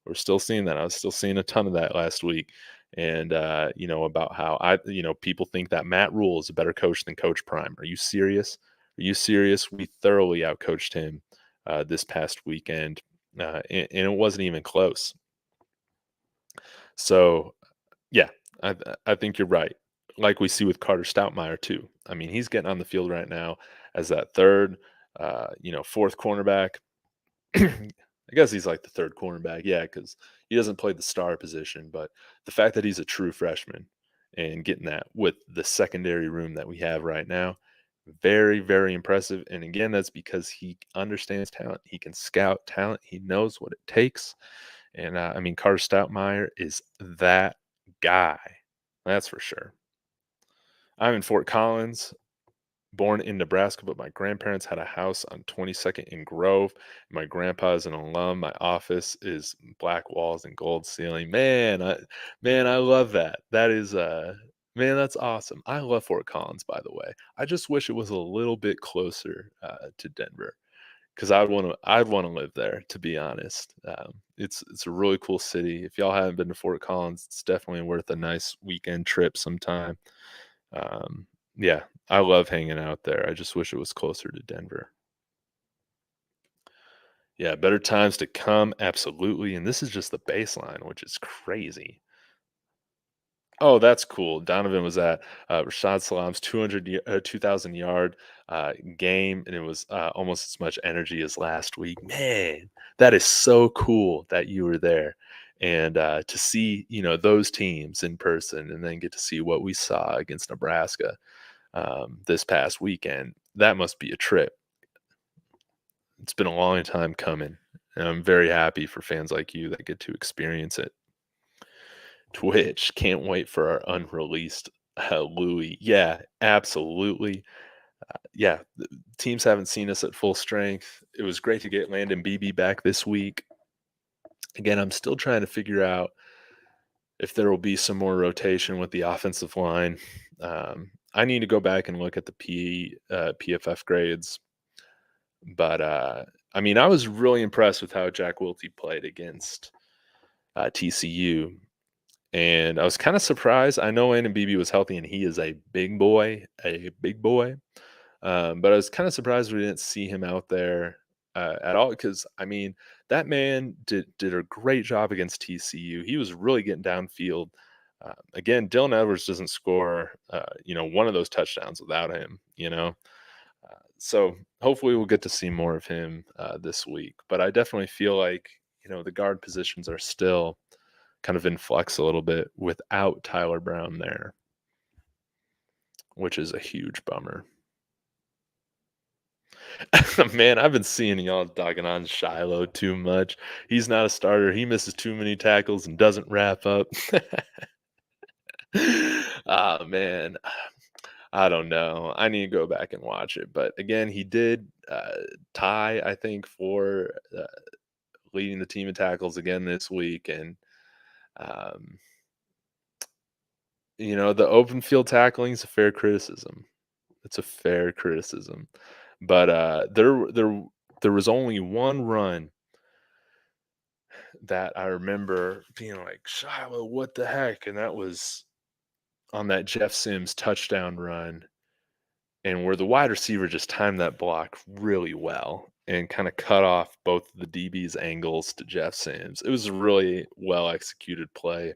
We're still seeing that. I was still seeing a ton of that last week. And about how people think that Matt Rule is a better coach than Coach Prime. Are you serious? Are you serious? We thoroughly outcoached him this past weekend, and it wasn't even close. So, yeah, I think you're right. Like we see with Carter Stoutmeyer too. I mean, he's getting on the field right now as that third, fourth cornerback. I guess he's like the third cornerback, yeah, because he doesn't play the star position. But the fact that he's a true freshman and getting that with the secondary room that we have right now, very, very impressive. And again, that's because he understands talent. He can scout talent. He knows what it takes. And I mean, Carter Stoutmeyer is that guy. That's for sure. I'm in Fort Collins. born in Nebraska, but my grandparents had a house on 22nd in Grove. My grandpa is an alum. My office is black walls and gold ceiling. Man, I love that. That is man, that's awesome. I love Fort Collins, by the way. I just wish it was a little bit closer to Denver because I'd want to live there. To be honest, it's a really cool city. If y'all haven't been to Fort Collins, it's definitely worth a nice weekend trip sometime. Um, yeah, I love hanging out there. I just wish it was closer to Denver. Yeah, better times to come, absolutely. And this is just the baseline, which is crazy. Oh, that's cool. Donovan was at Rashad Salam's 2,000 yard game, and it was almost as much energy as last week. Man, that is so cool that you were there, and to see those teams in person, and then get to see what we saw against Nebraska this past weekend. That must be a trip. It's been a long time coming, and I'm very happy for fans like you that get to experience it. Twitch, can't wait for our unreleased Louis. Yeah, absolutely. Yeah, teams haven't seen us at full strength. It was great to get Landon BB back this week. Again, I'm still trying to figure out if there will be some more rotation with the offensive line. I need to go back and look at the PFF grades, but I mean, I was really impressed with how Jack Wiltie played against TCU. And I was kind of surprised. I know Landon Beebe was healthy, and he is a big boy, a big boy. But I was kind of surprised we didn't see him out there at all. Because I mean, that man did a great job against TCU. He was really getting downfield. Again, Dylan Edwards doesn't score, one of those touchdowns without him. So hopefully we'll get to see more of him this week. But I definitely feel like the guard positions are still kind of in flux a little bit without Tyler Brown there, which is a huge bummer. Man, I've been seeing y'all dogging on Shiloh too much. He's not a starter. He misses too many tackles and doesn't wrap up. Ah, man. I don't know. I need to go back and watch it. But again, he did tie, I think, for leading the team in tackles again this week. And um, the open field tackling is a fair criticism. It's a fair criticism. But there was only one run that I remember being like, Shiloh, what the heck? And that was on that Jeff Sims touchdown run, and where the wide receiver just timed that block really well and kind of cut off both the DB's angles to Jeff Sims. It was a really well executed play.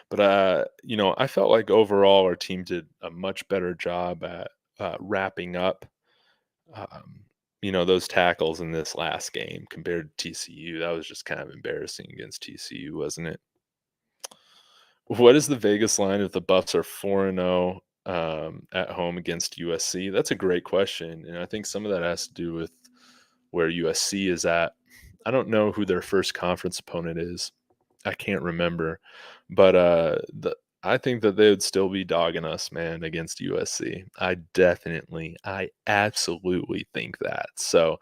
But I felt like overall our team did a much better job at wrapping up, um, those tackles in this last game compared to TCU. That was just kind of embarrassing against TCU, wasn't it? What is the Vegas line if the Buffs are 4-0 at home against USC? That's a great question, and I think some of that has to do with where USC is at. I don't know who their first conference opponent is. I can't remember, but I think that they would still be dogging us, man, against USC. I absolutely think that. So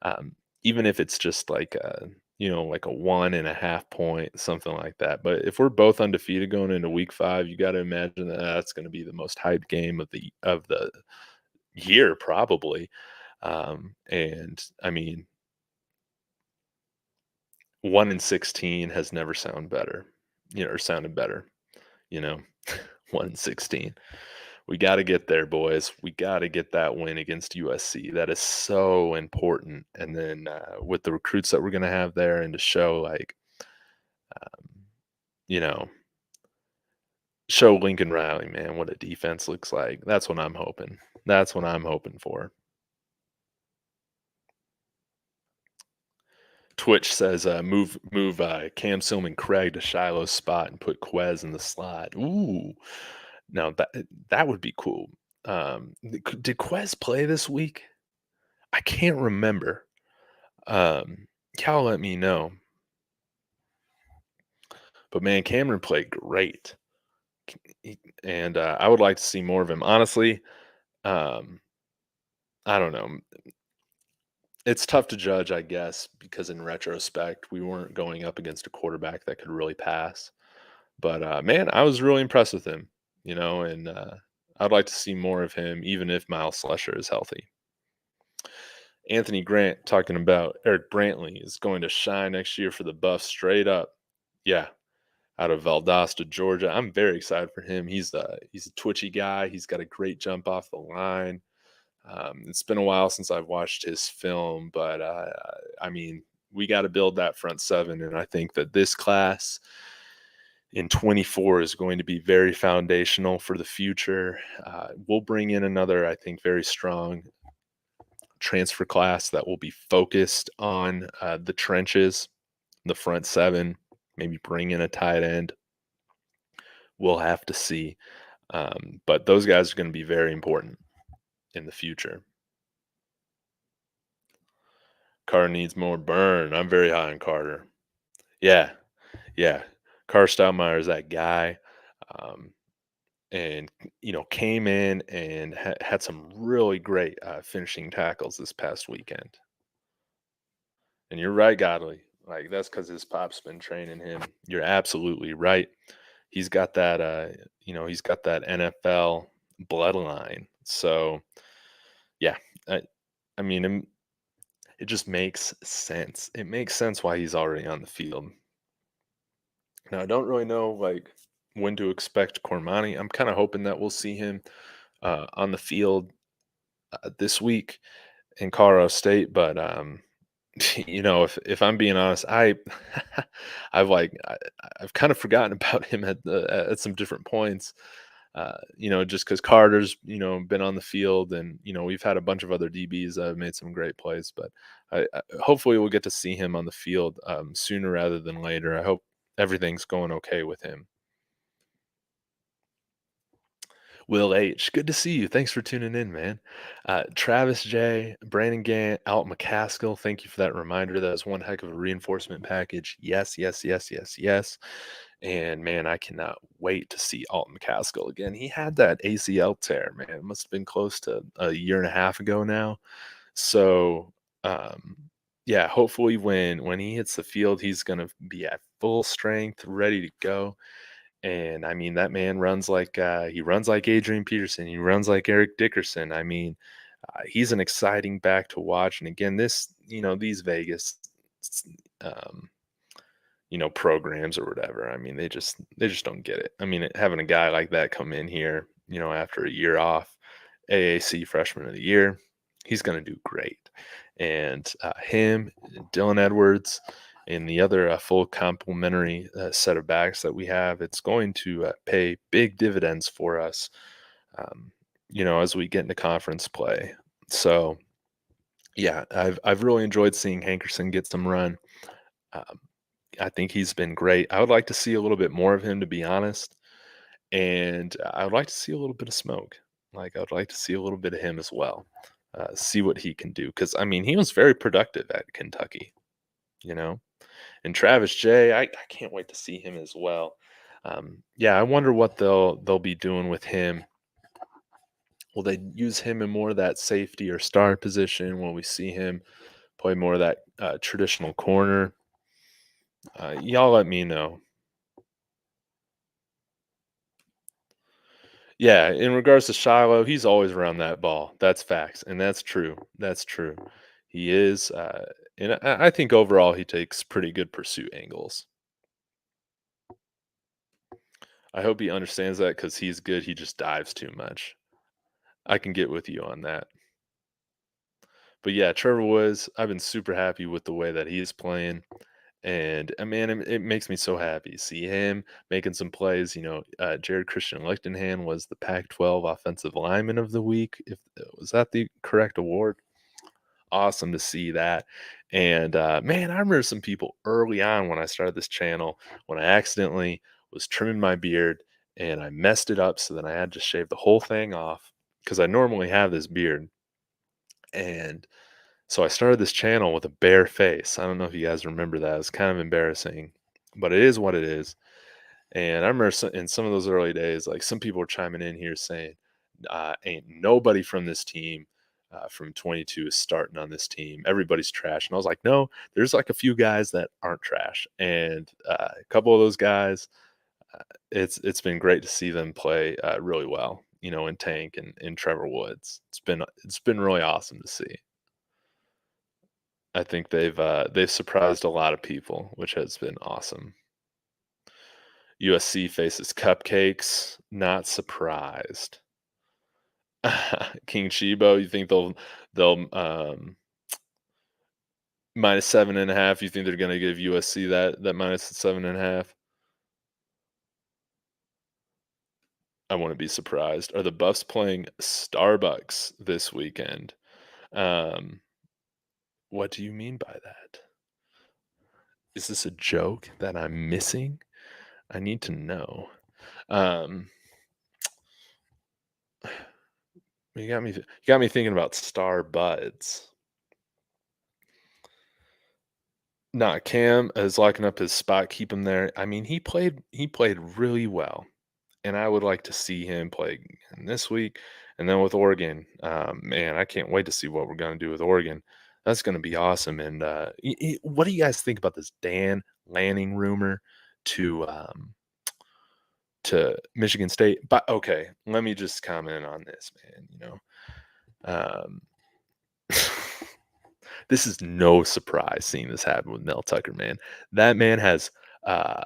um, even if it's just like a 1.5 point, something like that. But if we're both undefeated going into week 5, you got to imagine that that's going to be the most hyped game of the year, probably. And I mean, 1-16 has never sounded better. You know, 1-16. We got to get there, boys. We got to get that win against USC. That is so important. And then with the recruits that we're going to have there, and to show um, you know, show Lincoln Riley, man, what a defense looks like. That's what I'm hoping. That's what I'm hoping for. Twitch says move Cam Silman Craig to Shiloh's spot and put Quez in the slot. Ooh, now that would be cool. Did Quez play this week? I can't remember. Y'all let me know. But man, Cameron played great, and I would like to see more of him. Honestly, Um, I don't know. It's tough to judge, I guess, because in retrospect, we weren't going up against a quarterback that could really pass. But man, I was really impressed with him, and I'd like to see more of him, even if Miles Slusher is healthy. Anthony Grant talking about Eric Brantley is going to shine next year for the Buffs straight up. Yeah, out of Valdosta, Georgia. I'm very excited for him. He's a twitchy guy. He's got a great jump off the line. It's been a while since I've watched his film, but I mean, we got to build that front seven, and I think that this class in 24 is going to be very foundational for the future. We'll bring in another, I think, very strong transfer class that will be focused on the trenches, the front seven, maybe bring in a tight end. We'll have to see. But those guys are going to be very important in the future. Carter needs more burn. I'm very high on Carter. Yeah, yeah. Carter Stoudemire is that guy. Um, and came in and had some really great finishing tackles this past weekend. And you're right, Godly. Like that's because his pop's been training him. You're absolutely right. He's got that. He's got that NFL bloodline. So yeah, I, I mean, it just makes sense. It makes sense why he's already on the field. Now I don't really know like when to expect Cormani. I'm kind of hoping that we'll see him on the field this week in Colorado State, but if I'm being honest, I've kind of forgotten about him at some different points. Just because Carter's been on the field, and we've had a bunch of other DBs that have made some great plays, but hopefully we'll get to see him on the field sooner rather than later. I hope everything's going okay with him. Will H, good to see you. Thanks for tuning in, man. Travis J, Brandon Gant, Alt McCaskill, thank you for that reminder. That was one heck of a reinforcement package. Yes, yes, yes, yes, yes. And man, I cannot wait to see Alt McCaskill again. He had that ACL tear, man. It must have been close to a year and a half ago now. So, yeah, hopefully when he hits the field, he's gonna be at full strength, ready to go. And I mean, that man runs like he runs like Adrian Peterson. He runs like Eric Dickerson. I mean, he's an exciting back to watch. And again, these Vegas, um, programs or whatever. I mean, they just don't get it. I mean, having a guy like that come in here, after a year off, AAC Freshman of the Year, he's going to do great. And him, Dylan Edwards, and the other full complementary set of backs that we have, it's going to pay big dividends for us, as we get into conference play. So, yeah, I've really enjoyed seeing Hankerson get some run. Um, I think he's been great. I would like to see a little bit more of him, to be honest, and I would like to see a little bit of smoke. Like I would like to see a little bit of him as well. See what he can do, because I mean he was very productive at Kentucky, you know. And Travis J, I can't wait to see him as well. Yeah, I wonder what they'll be doing with him. Will they use him in more of that safety or star position? Will we see him play more of that traditional corner? Y'all let me know. Yeah, in regards to Shiloh, he's always around that ball. That's facts, and that's true. That's true. He is, and I think overall he takes pretty good pursuit angles. I hope he understands that because he's good. He just dives too much. I can get with you on that. But yeah, Trevor Woods, I've been super happy with the way that he is playing. And man, it makes me so happy to see him making some plays. Jared Christian Lichtenhan was the Pac-12 Offensive Lineman of the Week. If was that the correct award? Awesome to see that. And man, I remember some people early on when I started this channel when I accidentally was trimming my beard and I messed it up, so then I had to shave the whole thing off because I normally have this beard. And so I started this channel with a bare face. I don't know if you guys remember that. It's kind of embarrassing, but it is what it is. And I remember in some of those early days, like some people were chiming in here saying, Ain't nobody from this team from 22 is starting on this team. Everybody's trash. And I was like, no, there's like a few guys that aren't trash. And a couple of those guys, it's been great to see them play really well, in Tank and in Trevor Woods. It's been really awesome to see. I think they've surprised a lot of people, which has been awesome. USC faces Cupcakes. Not surprised. King Chibo, you think they'll minus 7.5? You think they're gonna give USC that minus 7.5? I wouldn't be surprised. Are the Buffs playing Starbucks this weekend? Um, what do you mean by that? Is this a joke that I'm missing? I need to know. Um, you got me thinking about Starbuds. Nah, Cam is locking up his spot, keep him there. I mean, he played really well, and I would like to see him play again this week. And then with Oregon, man, I can't wait to see what we're gonna do with Oregon. That's gonna be awesome. And what do you guys think about this Dan Lanning rumor to Michigan State? But okay, let me just comment on this, man. Um, this is no surprise seeing this happen with Mel Tucker, man. That man has uh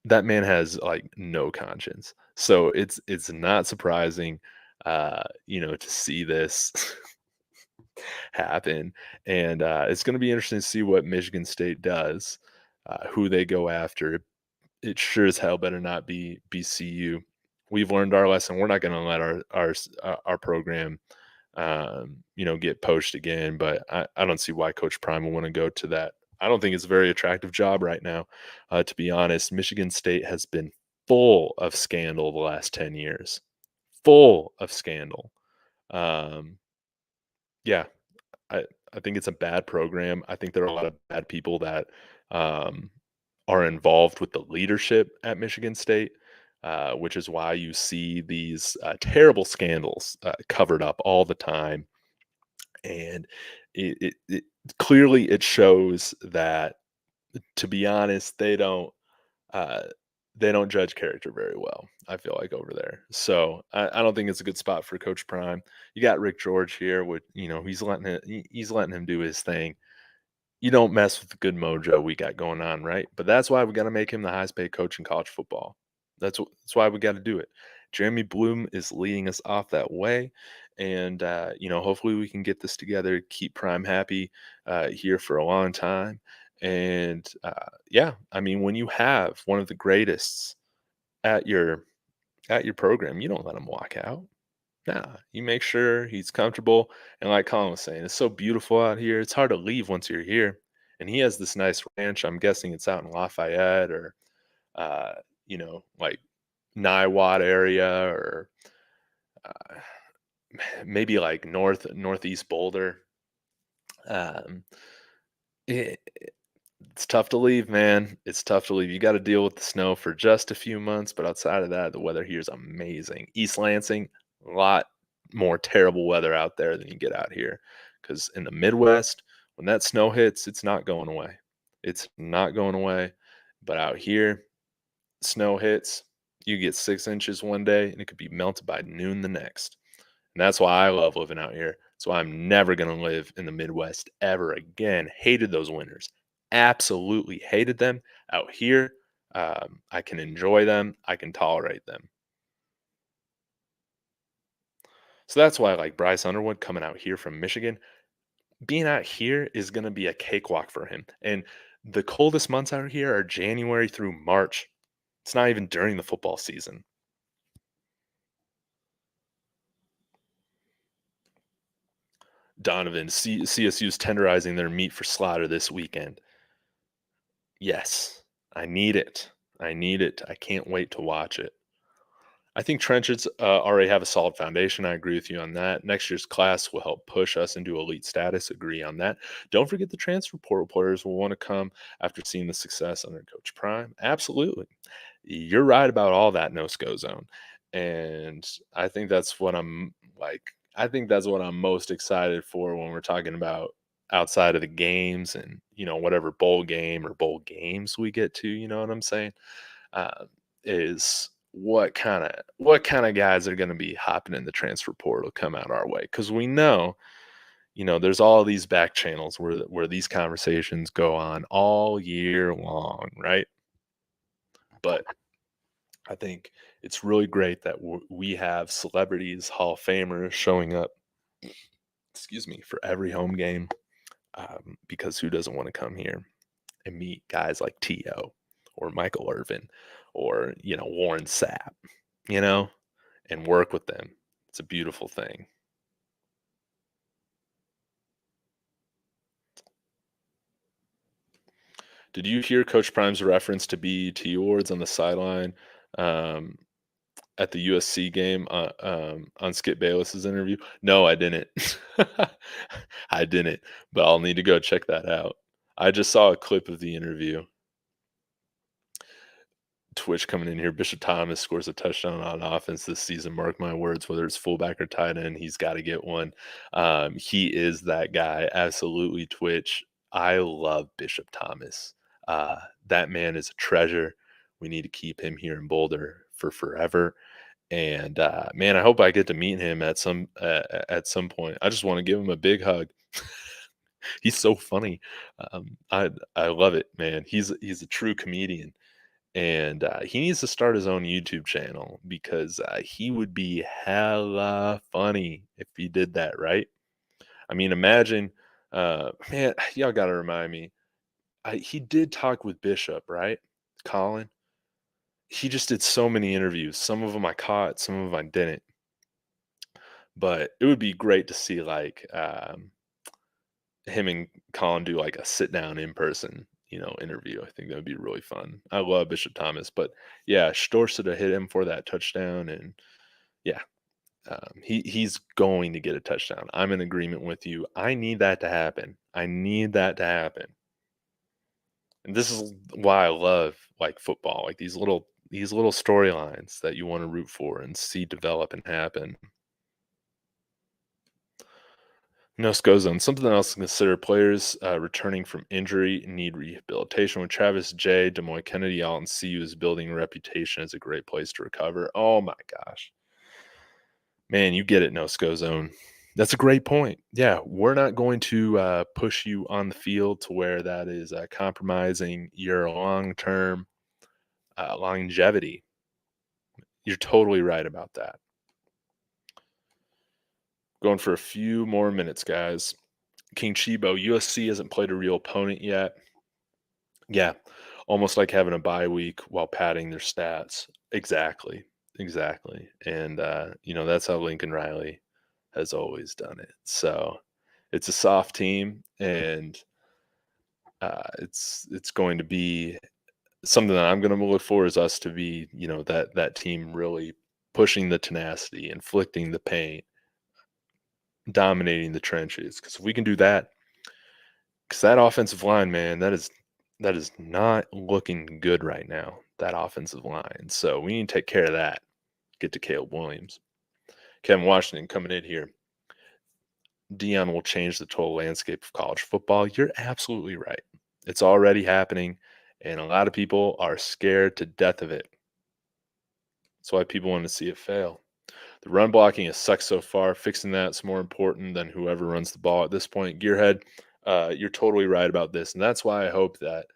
that man has like no conscience. So it's not surprising to see this happen. And it's gonna be interesting to see what Michigan State does, who they go after. It sure as hell better not be BCU. We've learned our lesson. We're not gonna let our program get poached again. But I don't see why Coach Prime will want to go to that. I don't think it's a very attractive job right now. To be honest, Michigan State has been full of scandal the last 10 years. Full of scandal. Um, yeah, I, I think it's a bad program. I think there are a lot of bad people that um, are involved with the leadership at Michigan State, which is why you see these terrible scandals covered up all the time. And it clearly it shows that, to be honest, uh, they don't judge character very well. I feel like over there, so I don't think it's a good spot for Coach Prime. You got Rick George here, with he's letting him do his thing. You don't mess with the good mojo we got going on, right? But that's why we got to make him the highest paid coach in college football. That's why we got to do it. Jeremy Bloom is leading us off that way, and hopefully we can get this together, keep Prime happy here for a long time, and yeah, I mean, when you have one of the greatest at your program, you don't let him walk out. Nah, you make sure he's comfortable. And like Colin was saying, it's so beautiful out here. It's hard to leave once you're here. And he has this nice ranch. I'm guessing it's out in Lafayette or, like Niwot area, or uh, maybe like northeast Boulder. Um, it, it's tough to leave, man. It's tough to leave. You got to deal with the snow for just a few months, but outside of that, the weather here is amazing. East Lansing, a lot more terrible weather out there than you get out here. Because in the Midwest, when that snow hits, it's not going away. It's not going away. But out here, snow hits, you get 6 inches one day, and it could be melted by noon the next. And that's why I love living out here. That's why I'm never going to live in the Midwest ever again. Hated those winters. Absolutely hated them. Out here, I can enjoy them. I can tolerate them. So that's why I like Bryce Underwood coming out here from Michigan. Being out here is going to be a cakewalk for him. And the coldest months out here are January through March. It's not even during the football season. Donovan, CSU's tenderizing their meat for slaughter this weekend. Yes, I need it. I need it. I can't wait to watch it. I think trenches already have a solid foundation. I agree with you on that. Next year's class will help push us into elite status. Agree on that. Don't forget the transfer portal players will want to come after seeing the success under Coach Prime. Absolutely. You're right about all that no-sco zone. And I think that's what I'm like. I think that's what I'm most excited for when we're talking about outside of the games and whatever bowl game or bowl games we get to. You know what I'm saying? uh, is what kind of guys are going to be hopping in the transfer portal come out our way, because we know there's all these back channels where these conversations go on all year long, right? But I think it's really great that we have celebrities, Hall of Famers showing up, excuse me, for every home game, because who doesn't want to come here and meet guys like T.O. or Michael Irvin or, Warren Sapp, you know, and work with them. It's a beautiful thing. Did you hear Coach Prime's reference to BET awards on the sideline um, at the USC game on Skip Bayless's interview? No, I didn't. I didn't, but I'll need to go check that out. I just saw a clip of the interview. Twitch coming in here. Bishop Thomas scores a touchdown on offense this season. Mark my words, whether it's fullback or tight end, he's got to get one. He is that guy. Absolutely, Twitch. I love Bishop Thomas. That man is a treasure. We need to keep him here in Boulder for forever. And man, I hope I get to meet him at some point. I just want to give him a big hug. He's so funny. I love it, man. He's a true comedian, and he needs to start his own YouTube channel, because he would be hella funny if he did that, right? I mean, imagine, man, y'all got to remind me. He did talk with Bishop, right? Colin. He just did so many interviews. Some of them I caught, some of them I didn't. But it would be great to see like him and Colin do like a sit down in person, interview. I think that would be really fun. I love Bishop Thomas, but yeah, Storsa to hit him for that touchdown, and yeah, he's going to get a touchdown. I'm in agreement with you. I need that to happen. I need that to happen, and this is why I love like football, like these little storylines that you want to root for and see develop and happen. No scope zone. Something else to consider: players returning from injury need rehabilitation. With Travis J, Des Moines Kennedy, Alton CU is building a reputation as a great place to recover. Oh my gosh. Man, you get it, no scope zone. That's a great point. Yeah, we're not going to push you on the field to where that is compromising your long term longevity. You're totally right about that. Going for a few more minutes, guys. King Chibo, USC hasn't played a real opponent yet. Yeah, almost like having a bye week while padding their stats. Exactly, exactly, and, that's how Lincoln Riley has always done it. So, it's a soft team, and, it's going to be something that I'm gonna look for is us to be, that team really pushing the tenacity, inflicting the pain, dominating the trenches. Because if we can do that, because that offensive line, man, that is not looking good right now, that offensive line. So we need to take care of that. Get to Caleb Williams. Kevin Washington coming in here. Deion will change the total landscape of college football. You're absolutely right. It's already happening, and a lot of people are scared to death of it. That's why people want to see it fail. The run blocking has sucked so far. Fixing that's more important than whoever runs the ball at this point. Gearhead, you're totally right about this, and that's why I hope that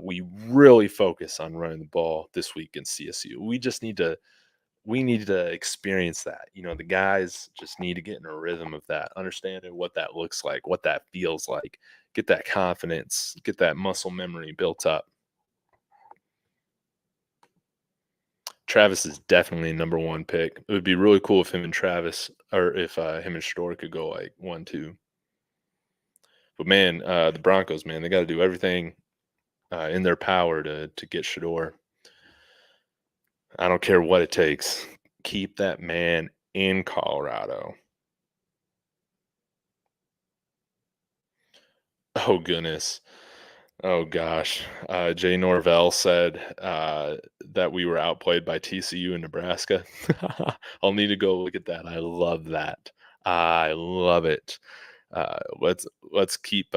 we really focus on running the ball this week in CSU. We need to experience that. The guys just need to get in a rhythm of that, understanding what that looks like, what that feels like, get that confidence, get that muscle memory built up. Travis is definitely a number one pick. It would be really cool if him and Travis, or if him and Shador could go like 1-2. But man, the Broncos, man, they got to do everything in their power to get Shador. I don't care what it takes. Keep that man in Colorado. Oh goodness. Oh gosh. Jay Norvell said that we were outplayed by TCU in Nebraska. I'll need to go look at that. I love that. I love it. Let's keep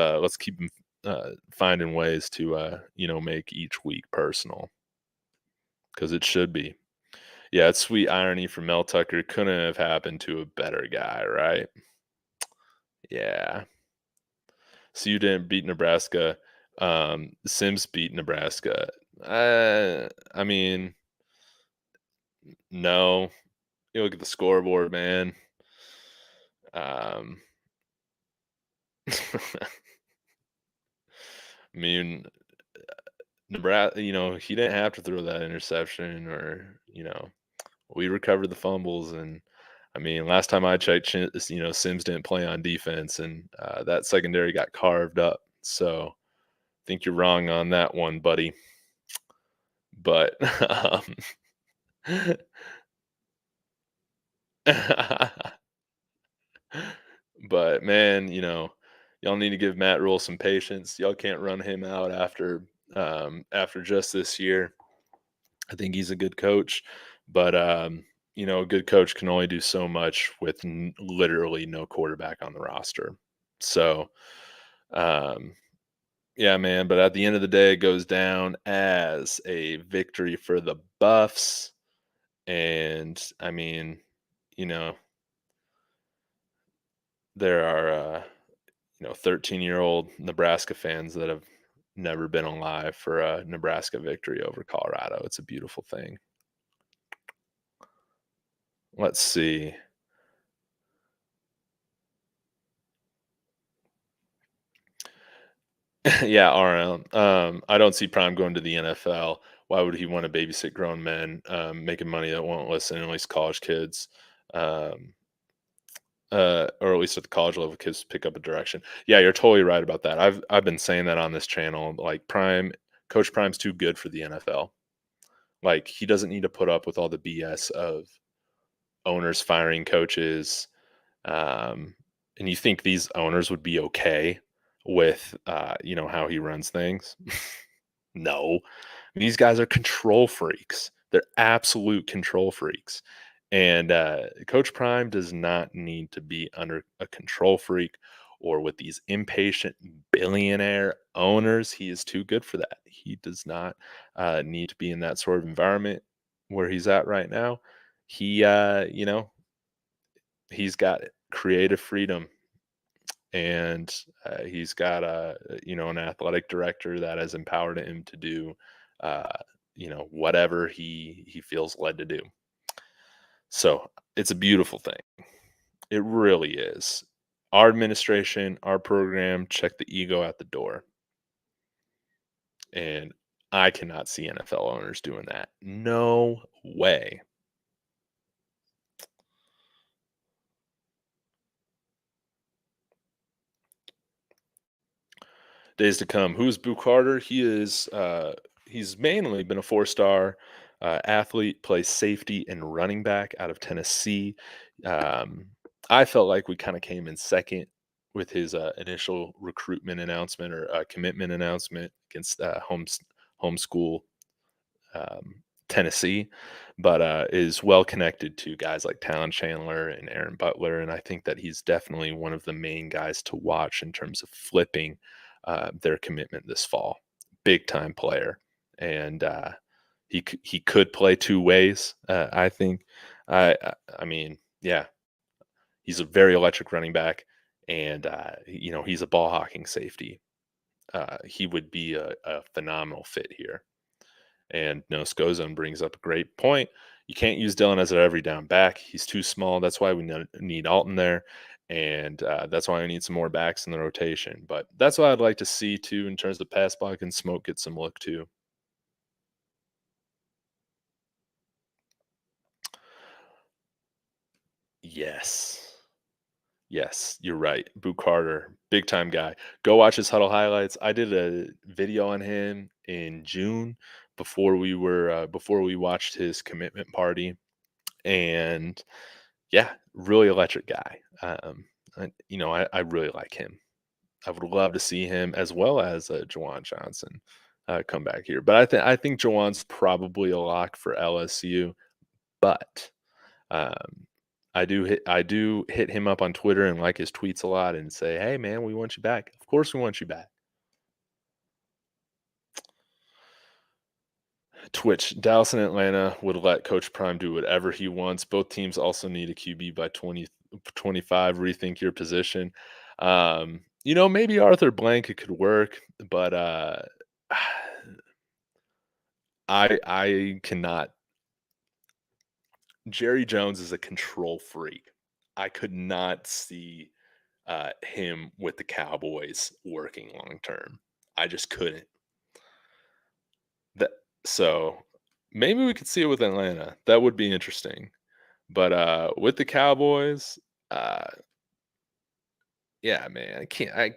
finding ways to make each week personal because it should be. Yeah, it's sweet irony from Mel Tucker. Couldn't have happened to a better guy, right? Yeah. So you didn't beat Nebraska. Sims beat Nebraska. I mean, no. You look at the scoreboard, man. Um, I mean, Nebraska. He didn't have to throw that interception, or we recovered the fumbles, and I mean, last time I checked, Sims didn't play on defense, and that secondary got carved up. So I think you're wrong on that one, buddy. But but man, y'all need to give Matt Rule some patience. Y'all can't run him out after just this year. I think he's a good coach, but a good coach can only do so much with literally no quarterback on the roster. So, um, yeah, man. But at the end of the day, it goes down as a victory for the Buffs, and I mean, you know, there are 13-year-old Nebraska fans that have never been alive for a Nebraska victory over Colorado. It's a beautiful thing. Let's see. Yeah, RM. I don't see Prime going to the NFL. Why would he want to babysit grown men, making money that won't listen, at least college kids? Um, or at least at the college level, kids pick up a direction. Yeah, you're totally right about that. I've been saying that on this channel. Like Coach Prime's too good for the NFL. Like he doesn't need to put up with all the BS of owners firing coaches. Um, and you think these owners would be okay with how he runs things? No. These guys are control freaks. They're absolute control freaks. And Coach Prime does not need to be under a control freak or with these impatient billionaire owners. He is too good for that. He does not need to be in that sort of environment where he's at right now. He, he's got creative freedom, and he's got an athletic director that has empowered him to do whatever he feels led to do. So it's a beautiful thing. It really is. Our administration, our program, check the ego at the door, and I cannot see NFL owners doing that. No way. Days to come. Who's Boo Carter? He's mainly been a four-star athlete, plays safety and running back out of Tennessee. Um, I felt like we kind of came in second with his initial recruitment announcement or commitment announcement against homeschool Tennessee, but is well connected to guys like Talon Chandler and Aaron Butler, and I think that he's definitely one of the main guys to watch in terms of flipping their commitment this fall. Big time player, and he could play two ways. I think. I mean, yeah, he's a very electric running back, and he's a ball hawking safety. He would be a phenomenal fit here. And no, Scozone brings up a great point. You can't use Dylan as an every down back. He's too small. That's why we need Alton there. And that's why I need some more backs in the rotation. But that's what I'd like to see too in terms of pass block, and Smoke get some look too. Yes. Yes, you're right. Boo Carter, big time guy. Go watch his huddle highlights. I did a video on him in June before we watched his commitment party, and yeah, really electric guy. I really like him. I would love to see him as well as Jawan Johnson come back here. But I think Jawan's probably a lock for LSU. But um, I do hit him up on Twitter and like his tweets a lot and say, hey man, we want you back. Of course we want you back. Twitch, Dallas and Atlanta would let Coach Prime do whatever he wants. Both teams also need a QB by 2025. Rethink your position. Maybe Arthur Blank it could work, but I cannot. Jerry Jones is a control freak. I could not see him with the Cowboys working long term. I just couldn't. That so maybe we could see it with Atlanta. That would be interesting. But with the Cowboys, uh, yeah, man, I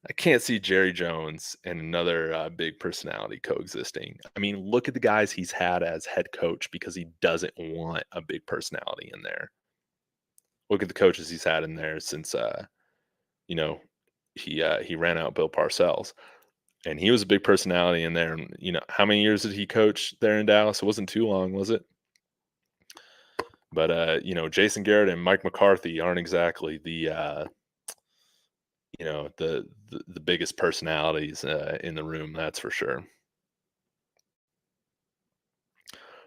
I can't see Jerry Jones and another big personality coexisting. I mean, look at the guys he's had as head coach because he doesn't want a big personality in there. Look at the coaches he's had in there since you know he ran out Bill Parcells, and he was a big personality in there. And how many years did he coach there in Dallas? It wasn't too long, was it? But Jason Garrett and Mike McCarthy aren't exactly the biggest personalities in the room, that's for sure.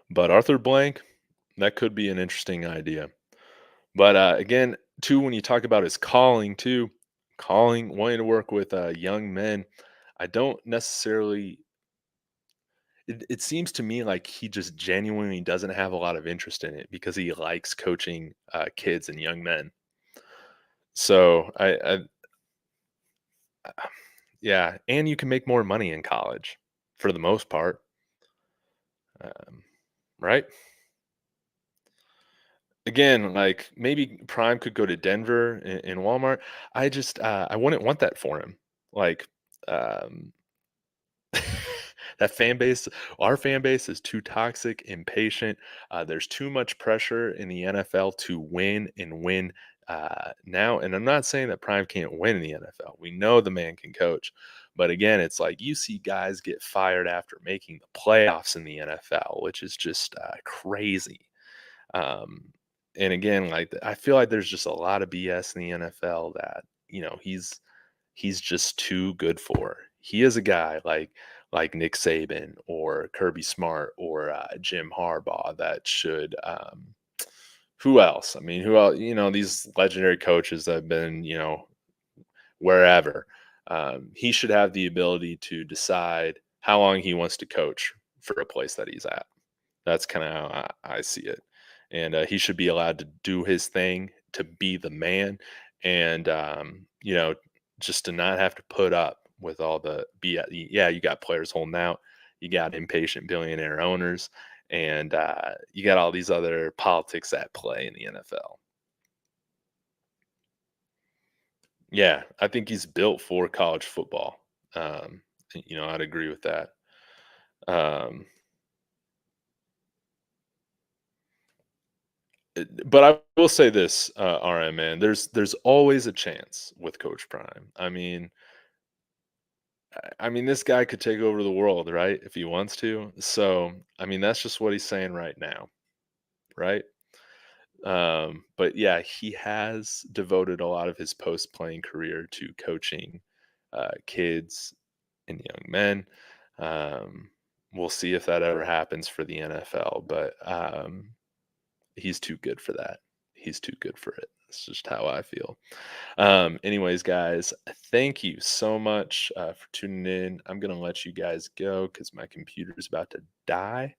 But Arthur Blank, that could be an interesting idea. But again, too, when you talk about his calling, too, wanting to work with young men, I don't necessarily. It seems to me like he just genuinely doesn't have a lot of interest in it because he likes coaching kids and young men. So yeah, and you can make more money in college for the most part, um, right? Again, like maybe Prime could go to Denver and Walmart. I wouldn't want that for him. Like um, that fan base, our fan base is too toxic, impatient. There's too much pressure in the NFL to win and win now. And I'm not saying that Prime can't win in the NFL. We know the man can coach. But again, it's like you see guys get fired after making the playoffs in the NFL, which is just crazy. Um, and again, like I feel like there's just a lot of BS in the NFL that he's just too good for. He is a guy like Nick Saban or Kirby Smart or Jim Harbaugh that should. Who else? I mean, who else? These legendary coaches that have been wherever. He should have the ability to decide how long he wants to coach for a place that he's at. That's kind of how I see it. And he should be allowed to do his thing, to be the man, and just to not have to put up with all the BS. Yeah, you got players holding out, you got impatient billionaire owners, and you got all these other politics at play in the NFL. Yeah, I think he's built for college football. I'd agree with that. Um, but I will say this, RM man, there's always a chance with Coach Prime. I mean, this guy could take over the world, right? If he wants to. So, I mean, that's just what he's saying right now, right? But yeah, he has devoted a lot of his post-playing career to coaching kids and young men. Um, we'll see if that ever happens for the NFL, but he's too good for that. He's too good for it. It's just how I feel. Anyways, guys, thank you so much for tuning in. I'm gonna let you guys go because my computer is about to die,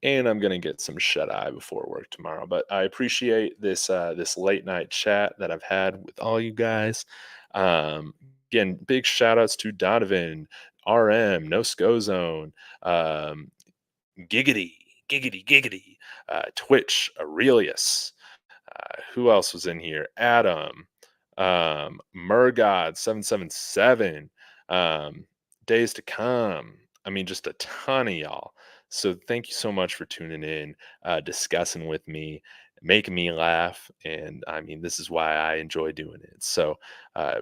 and I'm gonna get some shut eye before work tomorrow. But I appreciate this late night chat that I've had with all you guys. Um, Again, big shout outs to Donovan, RM, No Sco Zone, um, Giggity, Giggity, Giggity, Twitch, Aurelius. Who else was in here? Adam, Murgod777, Days to Come. I mean, just a ton of y'all. So thank you so much for tuning in, discussing with me. making me laugh. And I mean, this is why I enjoy doing it. So,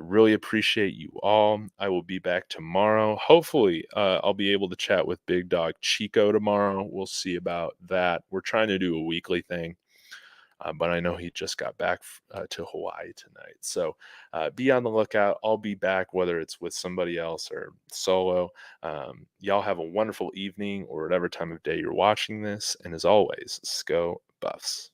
really appreciate you all. I will be back tomorrow. Hopefully, I'll be able to chat with Big Dog Chico tomorrow. We'll see about that. We're trying to do a weekly thing. But I know he just got back to Hawaii tonight. So be on the lookout. I'll be back, whether it's with somebody else or solo. Y'all have a wonderful evening or whatever time of day you're watching this. And as always, Sko Buffs.